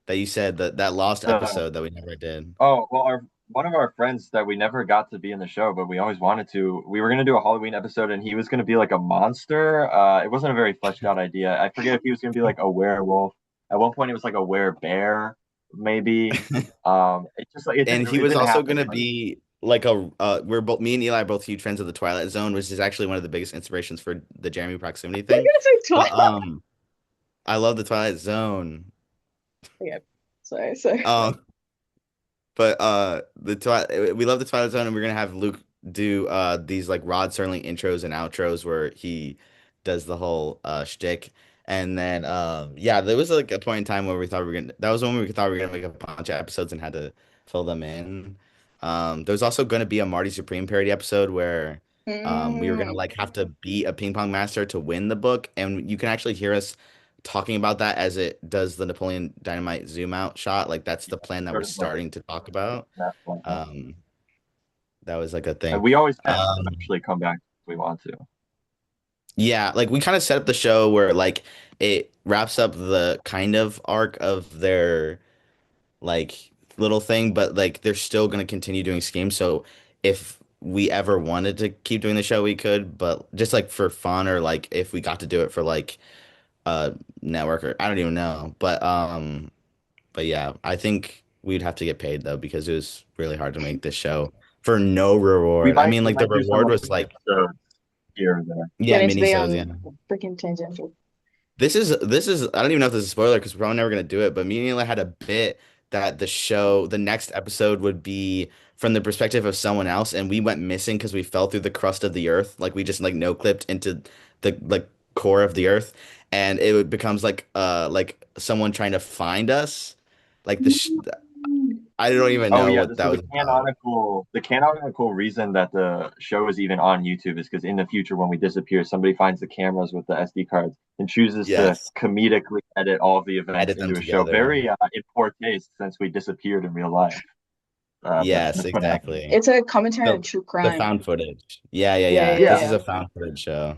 That you said that lost The episode that we never did. Oh, well, our one of our friends that we never got to be in the show, but we always wanted to. We were gonna do a Halloween episode, and he was gonna be like a monster. It wasn't a very fleshed out idea. I forget if he was gonna be like a werewolf. At one point, it was like a bear, maybe. It just like And he it was didn't also happen. gonna But be like a we're both me and Eli are both huge fans of the Twilight Zone, which is actually one of the biggest inspirations for the Jeremy proximity What are thing. you gonna say But Twilight? I love the Twilight Zone. Yeah, sorry. But the Twilight we love the Twilight Zone, and we're gonna have Luke do these like Rod Serling intros and outros where he does the whole shtick. And then yeah, there was like a point in time where we thought we were gonna that was when we thought we were gonna make a bunch of episodes and had to fill them in. There was also gonna be a Marty Supreme parody episode where we were gonna Mm, like have to beat a ping pong master to win the book, and you can actually hear us talking about that as it does the Napoleon Dynamite zoom out shot. Like that's the plan that we're sort of like starting to talk about. that one. Um, that was like a And thing. we always can Um, eventually come back if we want to. yeah, like we kind of set up the show where like it wraps up the kind of arc of their like little thing, but like they're still gonna continue doing schemes. So if we ever wanted to keep doing the show, we could, but just like for fun or like if we got to do it for like network or I don't even know. But yeah, I think we'd have to get paid though because it was really hard to make this show for no reward. I mean, We like the might do some reward like was like episodes here and there. yeah, getting to be minisodes, yeah. on freaking tangential. This is I don't even know if this is a spoiler because we're probably never gonna do it, but me and Eli had a bit that the next episode would be from the perspective of someone else, and we went missing because we fell through the crust of the earth. Like we just like no clipped into the like core of the earth, and becomes like someone trying to find us. Like I don't even Oh know yeah, what that so was about. the canonical reason that the show is even on YouTube is because in the future when we disappear, somebody finds the cameras with the SD cards and chooses to Yes, comedically edit all of the events edit them into a show. together. Very in poor taste since we disappeared in real life. But Yes, that's what happened. exactly. It's a commentary The on true the crime. found footage. Yeah, yeah, Yeah, yeah. yeah, Yeah, This is yeah. a found footage show.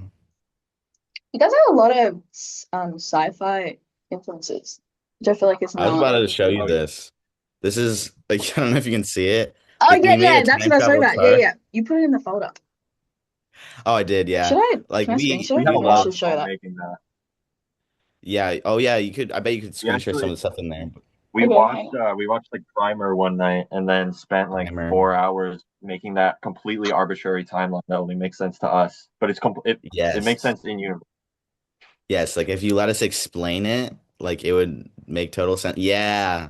You guys have a lot of sci-fi influences, which I feel like it's I was not. about to show you oh, this. This is like I don't know if you can see it. Oh yeah, We made a yeah, that's time what I was talking travel about. Yeah, car. yeah. You put it in the folder. Oh, I did, yeah. Should I? Like Can I screen share we it? had we a Maybe I lot love of should show fun that. making that. yeah. Oh yeah, you could I bet you could We screen share some actually of the stuff in there. Okay, hang on. we watched like Primer one night and then spent like Primer. 4 hours making that completely arbitrary timeline that only makes sense to us, but it makes Yes. sense in universe. Yes, like if you let us explain it, like it would make total sense. Yeah.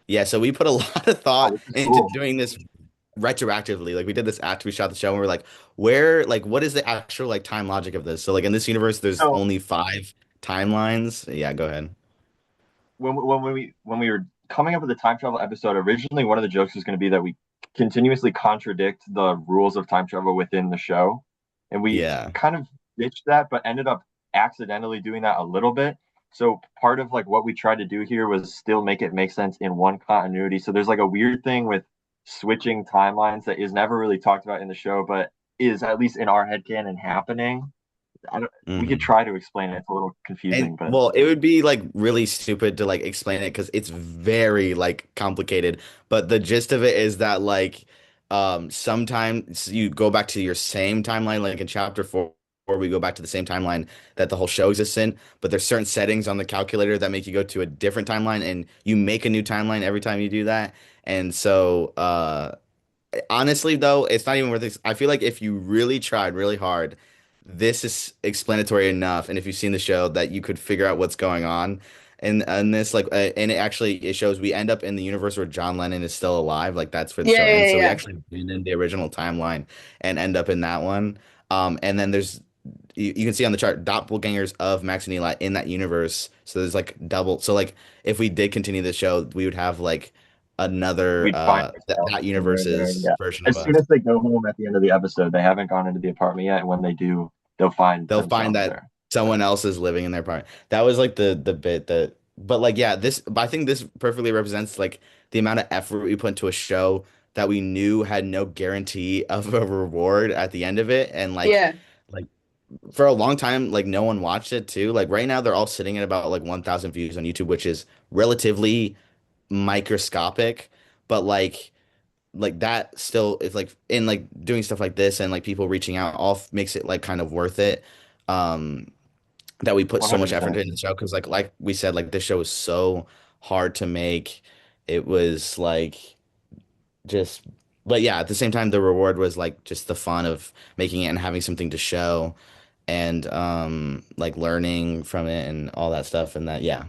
Yeah, so we put a lot of Oh, thought this is into cool. doing this retroactively. Like we did this after we shot the show and we're like, where like what is the actual like time logic of this? So like in this universe there's So only five timelines. Yeah, go ahead. when we were coming up with the time travel episode, originally one of the jokes was going to be that we continuously contradict the rules of time travel within the show, and we Yeah. kind of ditched that, but ended up accidentally doing that a little bit. So part of like what we tried to do here was still make it make sense in one continuity. So there's like a weird thing with switching timelines that is never really talked about in the show, but is at least in our headcanon happening. We could Mhm. try to explain it. It's a little And confusing, but well, it would be like really stupid to like explain it because it's very like complicated. But the gist of it is that like sometimes you go back to your same timeline, like in chapter four, we go back to the same timeline that the whole show exists in, but there's certain settings on the calculator that make you go to a different timeline and you make a new timeline every time you do that. And so honestly, though, it's not even worth it. I feel like if you really tried really hard, this is explanatory enough, and if you've seen the show, that you could figure out what's going on. And this like and it shows we end up in the universe where John Lennon is still alive, like that's where the Yeah, show yeah, ends. So we yeah. actually been in the original timeline and end up in that one. And then there's you can see on the chart doppelgangers of Max and Eli in that universe. So there's like double. So like if we did continue the show, we would have like another we'd find that ourselves somewhere in there. universe's Yeah. version of As soon us. as they go home at the end of the episode, they haven't gone into the apartment yet, and when they do, they'll find They'll find themselves that there. someone else is living in their apartment. That was like the bit that, but like yeah, this. But I think this perfectly represents like the amount of effort we put into a show that we knew had no guarantee of a reward at the end of it, and Yeah. like for a long time, like no one watched it too. Like right now, they're all sitting at about like 1,000 views on YouTube, which is relatively microscopic, but like that still is like in like doing stuff like this and like people reaching out all makes it like kind of worth it. Um, that we put so much effort 100%. into the show because like we said, like this show was so hard to make. It was like just, but yeah, at the same time, the reward was like just the fun of making it and having something to show and like learning from it and all that stuff. And that, yeah,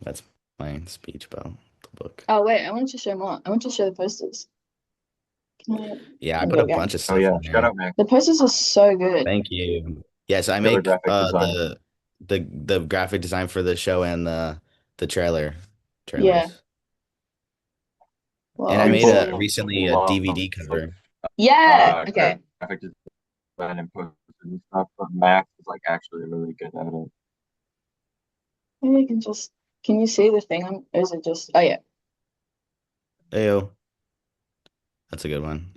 that's my speech about the book. Oh wait, I wanted to show more. I want to show the posters. Can I Yeah, I let me put go a again? bunch of Oh stuff yeah, in shout there. out Max, The posters are so good. Thank you. Yes, I killer make graphic designer. the graphic design for the show and the Yeah. trailers. Well, And I I I'll made say a yeah. recently a love DVD cover. Yeah. Okay. graphic design and post and stuff, but Max is like actually really good at it. Maybe I can just. Can you see the thing? Or is it just? Oh yeah, Ayo, that's a good one.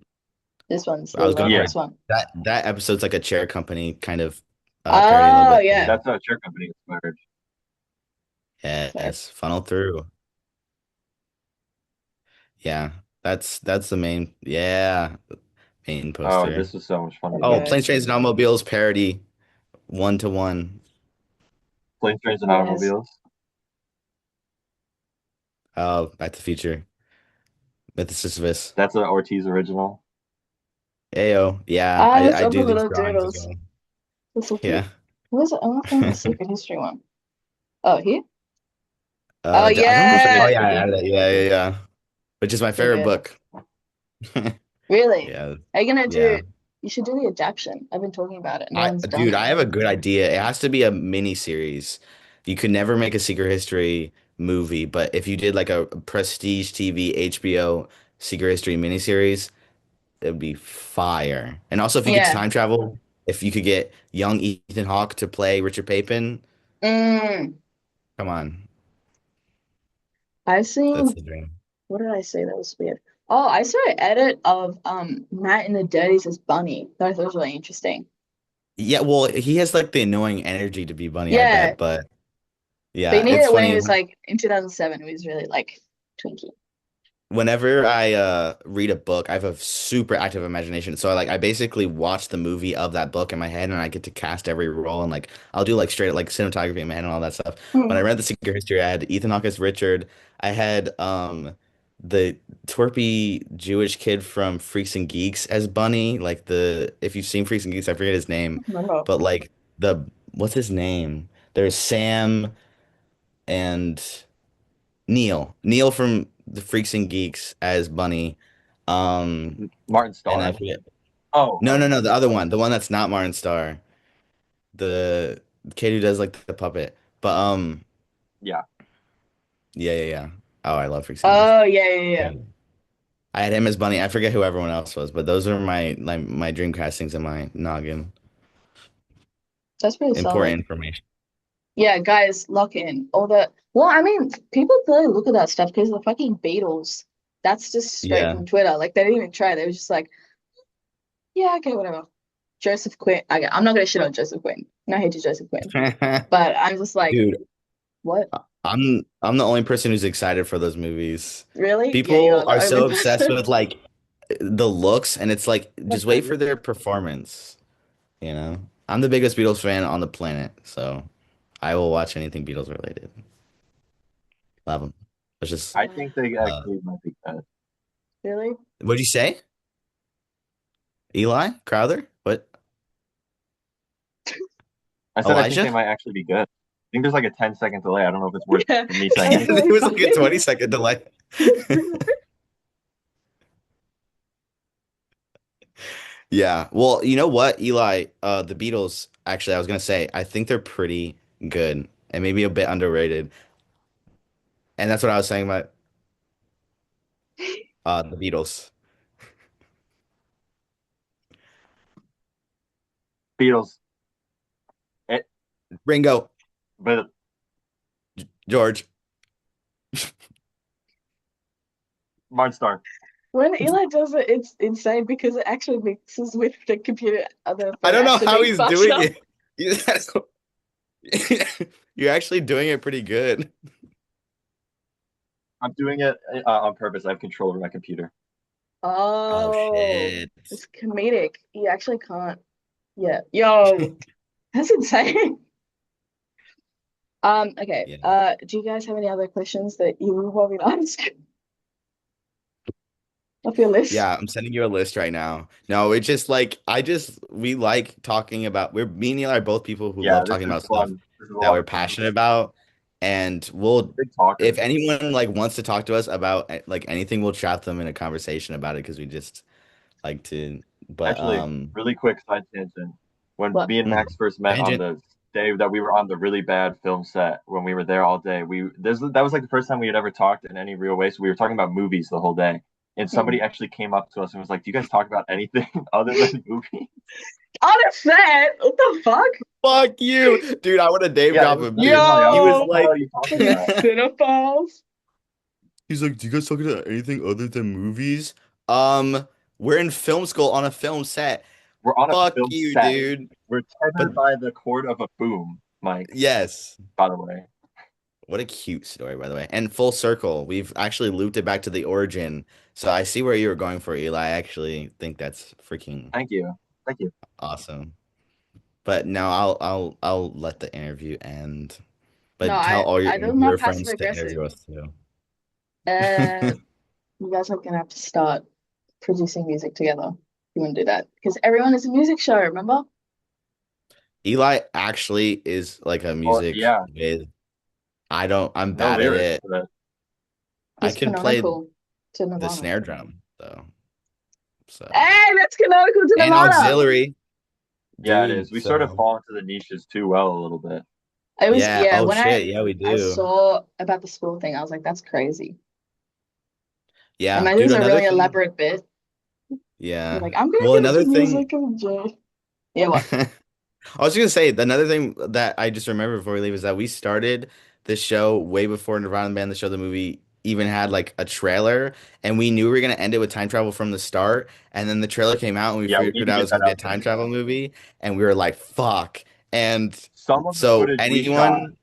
this one's I the was going for Yeah, last one. that episode's like a chair company kind of parody a little Oh bit. yeah. that's a chair company inspired. Okay. Yes, funnel through. Yeah, that's the main main Oh, poster. this is so much fun There to we Oh, make. go. Planes, Trains, and Automobiles parody 1-to-1. Planes, trains, and Yes. automobiles. Oh, Back to the Future. Myth of Sisyphus. That's an Ortiz original. Ayo, yeah, Ah, that's I all the do these little drawings as doodles. well. That's so cute. Yeah. What is it? I want to find the secret history one. Oh, here? Oh I'm not sure. Oh yeah. yeah, I Okay. added it. Yeah, yeah, yeah. Which is my So favorite good. book. Really? Yeah, Are you gonna yeah. do? You should do the adaptation. I've been talking about it. No one's done Dude, it. I have a good idea. It has to be a mini series. You could never make a Secret History movie, but if you did like a Prestige TV HBO Secret History miniseries, it'd be fire. And also, if you get to Yeah. time travel, if you could get young Ethan Hawke to play Richard Payton, Mm. come on, I've that's seen. the dream. What did I say that was weird? Oh, I saw an edit of Matt in the Dirties as Bunny. That I thought was really interesting. Yeah, well, he has like the annoying energy to be Bunny, I Yeah, bet, but but he yeah, needed it's it when he funny. was like in 2007. He was really like Twinkie. Whenever I read a book, I have a super active imagination. So I basically watch the movie of that book in my head and I get to cast every role and like I'll do like straight like cinematography in my head and all that stuff. When I Hmm. read The Secret History, I had Ethan Hawke as Richard. I had the twerpy Jewish kid from Freaks and Geeks as Bunny. Like the if you've seen Freaks and Geeks, I forget his name, Remember? but like the what's his name? There's Sam and Neil. Neil from the Freaks and Geeks as Bunny. Um, Martin and I Starr. forget. Oh, No, no, no, the other one, the one that's not Martin Starr, the kid who does like the puppet. But yeah. yeah, yeah, yeah. Oh, I love Freaks and Geeks. Oh yeah, yeah, yeah. Yeah. I had him as Bunny. I forget who everyone else was, but those are my like my dream castings in my noggin. That's pretty solid. Important information. Yeah, guys, lock in. All the well, I mean, people really look at that stuff because the fucking Beatles. That's just straight Yeah. from Twitter. Like they didn't even try. They were just like, yeah, okay, whatever. Joseph Quinn. Okay, I'm not gonna shit on Joseph Quinn. No hate to Joseph Quinn, but I'm just like, Dude, what? I'm the only person who's excited for those movies. Really? Yeah, you People are the are only so obsessed person. with like the looks, and it's like just wait for their performance, you know? I'm the biggest Beatles fan on the planet, so I will watch anything Beatles related. Love them. It's just I think they uh actually might be good. Really? what'd you say? Eli Crowther? What? I said I think Elijah? they might actually be good. I think there's like a 10-second delay. I don't know if it's worth Yeah, me saying that's anything. It really was like a funny. 20-second delay. Yeah. Well, you know what, Eli, the Beatles, actually, I was gonna say, I think they're pretty good and maybe a bit underrated. And that's what I was saying about the Beatles. Beatles. It, Ringo, but George. Martin Starr. When Eli does it, it's insane because it actually mixes with the computer, other I phone don't know actually how being he's fucked doing up. it. You're actually doing it pretty good. I'm doing it on purpose. I have control over my computer. Oh Oh, shit. it's comedic. You actually can't. Yeah. Yo, that's insane. Okay. Yeah. Do you guys have any other questions that you want me to ask off your list? Yeah, I'm sending you a list right now. No, it's just like we like talking about me and Eli are both people who Yeah, love this talking is about stuff fun. This is a that lot we're of fun. passionate about. And we'll Big if talkers. anyone like wants to talk to us about like anything, we'll chat them in a conversation about it because we just like to but Actually, really quick side tangent. When What? me and mhm. Max first met on Tangent. the day that we were on the really bad film set, when we were there all day, that was like the first time we had ever talked in any real way. So we were talking about movies the whole day. And Hmm. somebody actually came up to us and was like, "Do you guys talk about anything other than movies?" On a set? What the fuck? Fuck you. Dude, I would have name Yeah, it dropped was him, weird. dude. I'm like, He "Oh, was Yo, what the hell like are you talking fucking about?" cinephiles. he's like, "Do you guys talk about anything other than movies?" Um, we're in film school on a film set. We're on a Fuck film you, set. dude. We're But tethered by the cord of a boom, Mike, yes. by the way. What a cute story, by the way. And full circle. We've actually looped it back to the origin. So I see where you were going for, Eli. I actually think that's freaking Thank you. Thank you. awesome. But now I'll let the interview end. No, But tell all your I do not interviewer passive friends to aggressive. interview us too. Uh, you guys are gonna have to start producing music together. You want to do that because everyone is a music show. Remember? Eli actually is like a Well, music yeah, with I'm no bad at lyrics, it. but I He's can play canonical to the Nirvana. snare drum though. So Hey, that's canonical to and Nirvana. auxiliary, yeah, it is. dude. We sort of So fall into the niches too well a little bit. It was yeah. yeah. Oh When shit. Yeah, we I do. saw about the school thing, I was like, that's crazy. And Yeah, maybe it dude. was a Another really thing. elaborate bit. You're Yeah. like, I'm gonna Well, get into another thing. music and enjoy. Yeah, what? I was just gonna say another thing that I just remember before we leave is that we started this show way before Nirvana Band, the show, the movie even had like a trailer, and we knew we were gonna end it with time travel from the start, and then the trailer came out, and we Yeah, we need figured to out it get was that gonna be a out there. time travel movie, and we were like, "Fuck!" And Some of the so footage we shot anyone,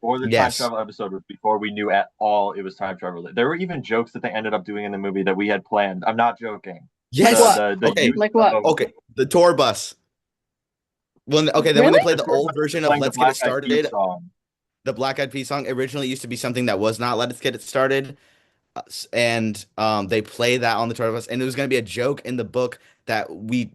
for the time yes, travel episode was before we knew at all it was time travel. There were even jokes that they ended up doing in the movie that we had planned. I'm not joking. Like yes, what? The okay, use Like what? of okay, the tour bus. Then when Really? they played the the tour old bus version of playing the "Let's Get It Black Eyed Peas Started," song. the Black Eyed Peas song originally used to be something that was not "Let's Get It Started." and they play that on the tour bus, and it was going to be a joke in the book that we,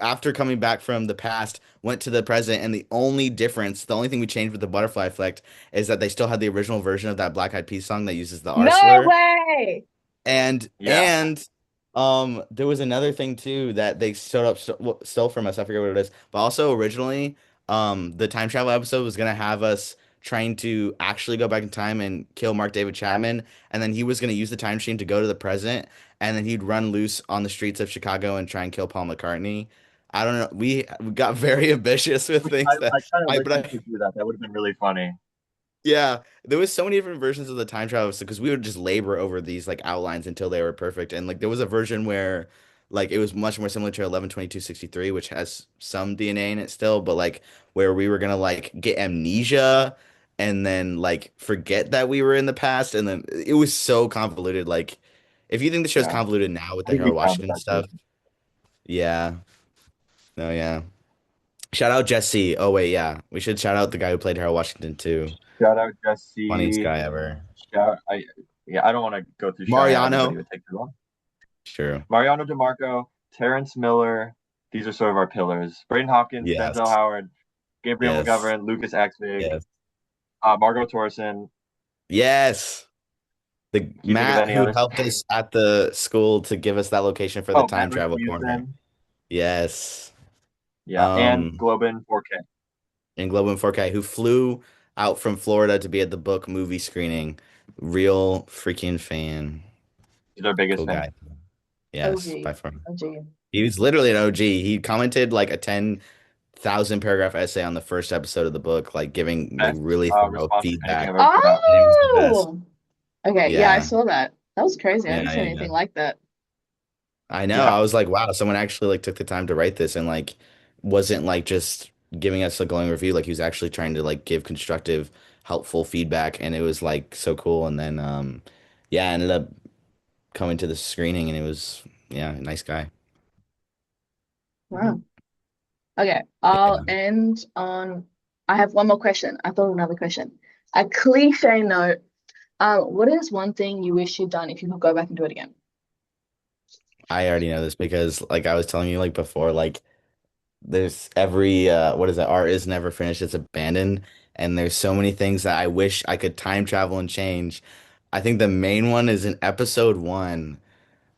after coming back from the past, went to the present, and the only thing we changed with the butterfly effect is that they still had the original version of that Black Eyed Peas song that uses the R No slur. way. And Yeah. there was another thing too that they stole from us. I forget what it is. But also originally, the time travel episode was gonna have us trying to actually go back in time and kill Mark David Chapman, and then he was gonna use the time machine to go to the present, and then he'd run loose on the streets of Chicago and try and kill Paul McCartney. I don't know. We got very ambitious with things I kind of wish but we could do that. That would have been really funny. yeah, there was so many different versions of the time travel because we would just labor over these like outlines until they were perfect. And like there was a version where like it was much more similar to 11/22/63, which has some DNA in it still, but like where we were gonna like get amnesia and then like forget that we were in the past, and then it was so convoluted. Like if you think the show's Yeah. convoluted now with I the think we Harold found Washington that too. stuff, yeah, no, yeah. Shout out Jesse. Oh wait, yeah, we should shout out the guy who played Harold Washington too. Shout out Funniest Jesse. guy ever. Shout I Yeah, I don't want to go through shouting out everybody. It Mariano. would take too long. True. Mariano DeMarco, Terrence Miller. These are sort of our pillars. Braden Hopkins, Denzel Yes. Howard, Gabriel Yes. McGovern, Lucas Axvig, Yes. Margot Torson. Yes. The Can you think of Matt any who others? helped us at the school to give us that location for the Oh, Matt time travel corner. Rasmussen. Yes. Yeah, and Um, Globin 4K. and Globo and 4K who flew out from Florida to be at the book movie screening. Real freaking fan. He's our biggest Cool fan. guy. Yes, OG. by far. OG. He was literally an OG. He commented like a 10,000 paragraph essay on the first episode of the book, like giving like Best really thorough response to anything feedback. I've ever put out. And it was the best. Oh, okay. Yeah, I Yeah. saw that. That was crazy. I Yeah, haven't seen yeah, anything yeah. like that. I know. Yeah. I was like, wow, someone actually like took the time to write this and like wasn't like just giving us a glowing review. Like he was actually trying to like give constructive, helpful feedback, and it was like so cool. And then yeah, I ended up coming to the screening, and it was, yeah, nice guy. Wow. Okay, Yeah. I'll end on. I have one more question. I thought of another question. A cliche note. What is one thing you wish you'd done if you could go back and do it again? I already know this because like I was telling you like before, like there's every what is it? Art is never finished, it's abandoned. And there's so many things that I wish I could time travel and change. I think the main one is in episode one.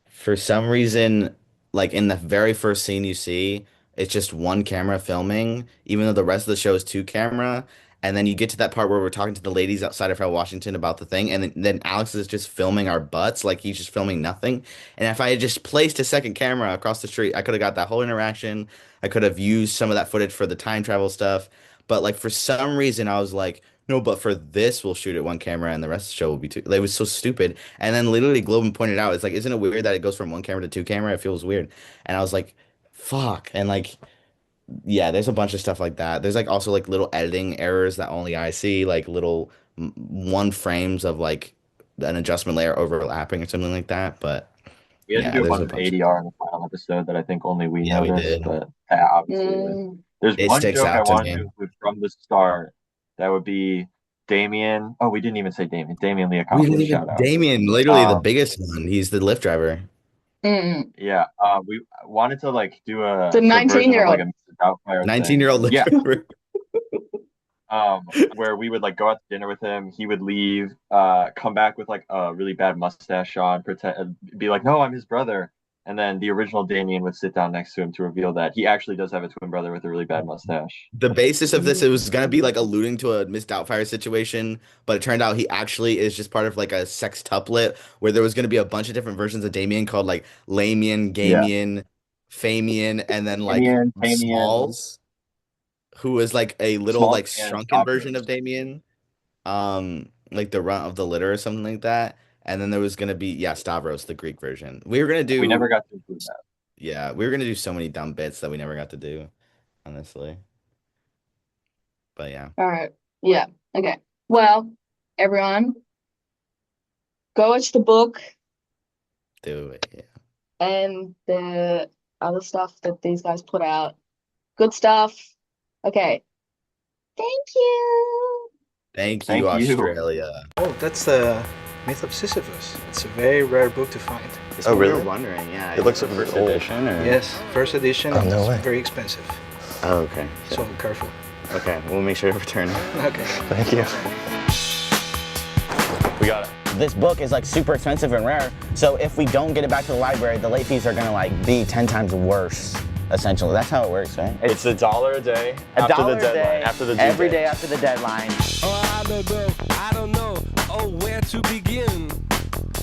For some reason, like in the very first scene you see, it's just one camera filming, even though the rest of the show is two camera. And then you get to that part where we're talking to the ladies outside of Washington about the thing, and then Alex is just filming our butts, like he's just filming nothing. And if I had just placed a second camera across the street, I could have got that whole interaction. I could have used some of that footage for the time travel stuff. But like for some reason, I was like, no, but for this, we'll shoot it one camera, and the rest of the show will be two. It was so stupid. And then literally Globin pointed out, it's like, isn't it weird that it goes from one camera to two camera? It feels weird. And I was like, fuck. And like, yeah, there's a bunch of stuff like that. There's like also like little editing errors that only I see, like little one frames of like an adjustment layer overlapping or something like that. But We had to yeah, do a there's bunch a of bunch. ADR in the final episode that I think only we Yeah, we noticed, did. but yeah, obviously Mm, there's It one sticks joke I out to wanted to me. include from the start. That would be Damien. Oh, we didn't even say Damien. Damien We didn't Leocampos, even shout out. Damien, literally the Um, biggest one. He's the Lyft driver. mm. yeah, we wanted to like do The a subversion of like 19-year-old. a Mrs. Doubtfire thing. 19-year-old Lyft Yeah, driver. where we would like go out to dinner with him. He would leave, come back with like a really bad mustache on, pretend, be like, "No, I'm his brother." And then the original Damien would sit down next to him to reveal that he actually does have a twin brother with a really bad mustache. The basis of this, Mm. it was gonna be like alluding to a Miss Doubtfire situation, but it turned out he actually is just part of like a sextuplet where there was gonna be a bunch of different versions of Damien called like Lamian, Yeah, Gamian, Famian, and then like Damien, Damien, Smalls, who was like a little Smalls, like and shrunken version of Stavros. Damien, like the runt of the litter or something like that. And then there was gonna be, yeah, Stavros, the Greek version. We were gonna We never do, got to include that. yeah, we were gonna do so many dumb bits that we never got to do, honestly. But yeah, All right. Yeah. Okay. Well, everyone, go watch the book do it. Yeah. and the other stuff that these guys put out. Good stuff. Okay. Thank you. Thank you, Thank you. Australia. Oh, that's the Myth of Sisyphus. It's a very rare book to find. Oh, really? We were wondering, yeah. It looks like first old. edition, or? Yes, first edition. Oh, no it's way. very expensive. Oh, okay. So careful. Okay, we'll make sure to return it. Okay. Thank you. We got it. This book is like super expensive and rare, so if we don't get it back to the library, the late fees are gonna like be 10 times worse, essentially. That's how it works, right? It's $1 a day after $1 the a day, deadline. After the due every date. day after the deadline. Oh, I don't know, oh, where to begin.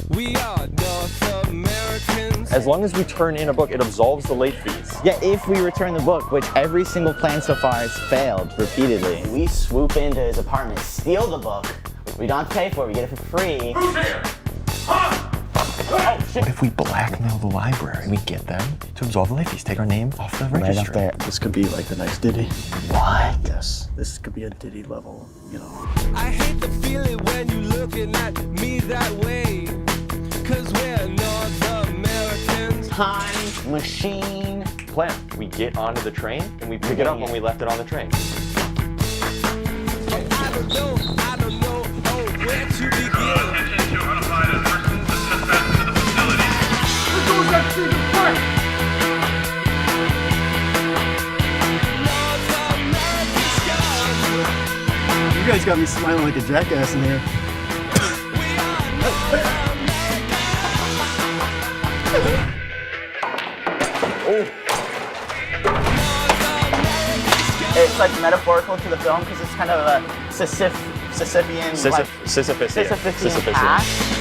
We are North Americans. As long as we turn in a book, it absolves the late fees. Yeah, if we return the book, which every single plan so far has failed repeatedly. We swoop into his apartment, steal the book. We don't have to pay for it, we get it for free. Who's here? Oh, shit. What if we blackmail the library and we get them to absolve the late fees, take our name off the registry? Right up there. This could be like the next Diddy. What? Yes, this could be a Diddy level, you know. I hate the feeling when you looking at me that way. Cause we're North Americans. Time machine. Plan. We get onto the train and we pick it up when we left it on the train. I don't know, oh, where to begin. You guys got me smiling like a jackass in here. It's like metaphorical to the film because it's kind of a Sisyphean, like, Sisyphusian. Sisyphusian task.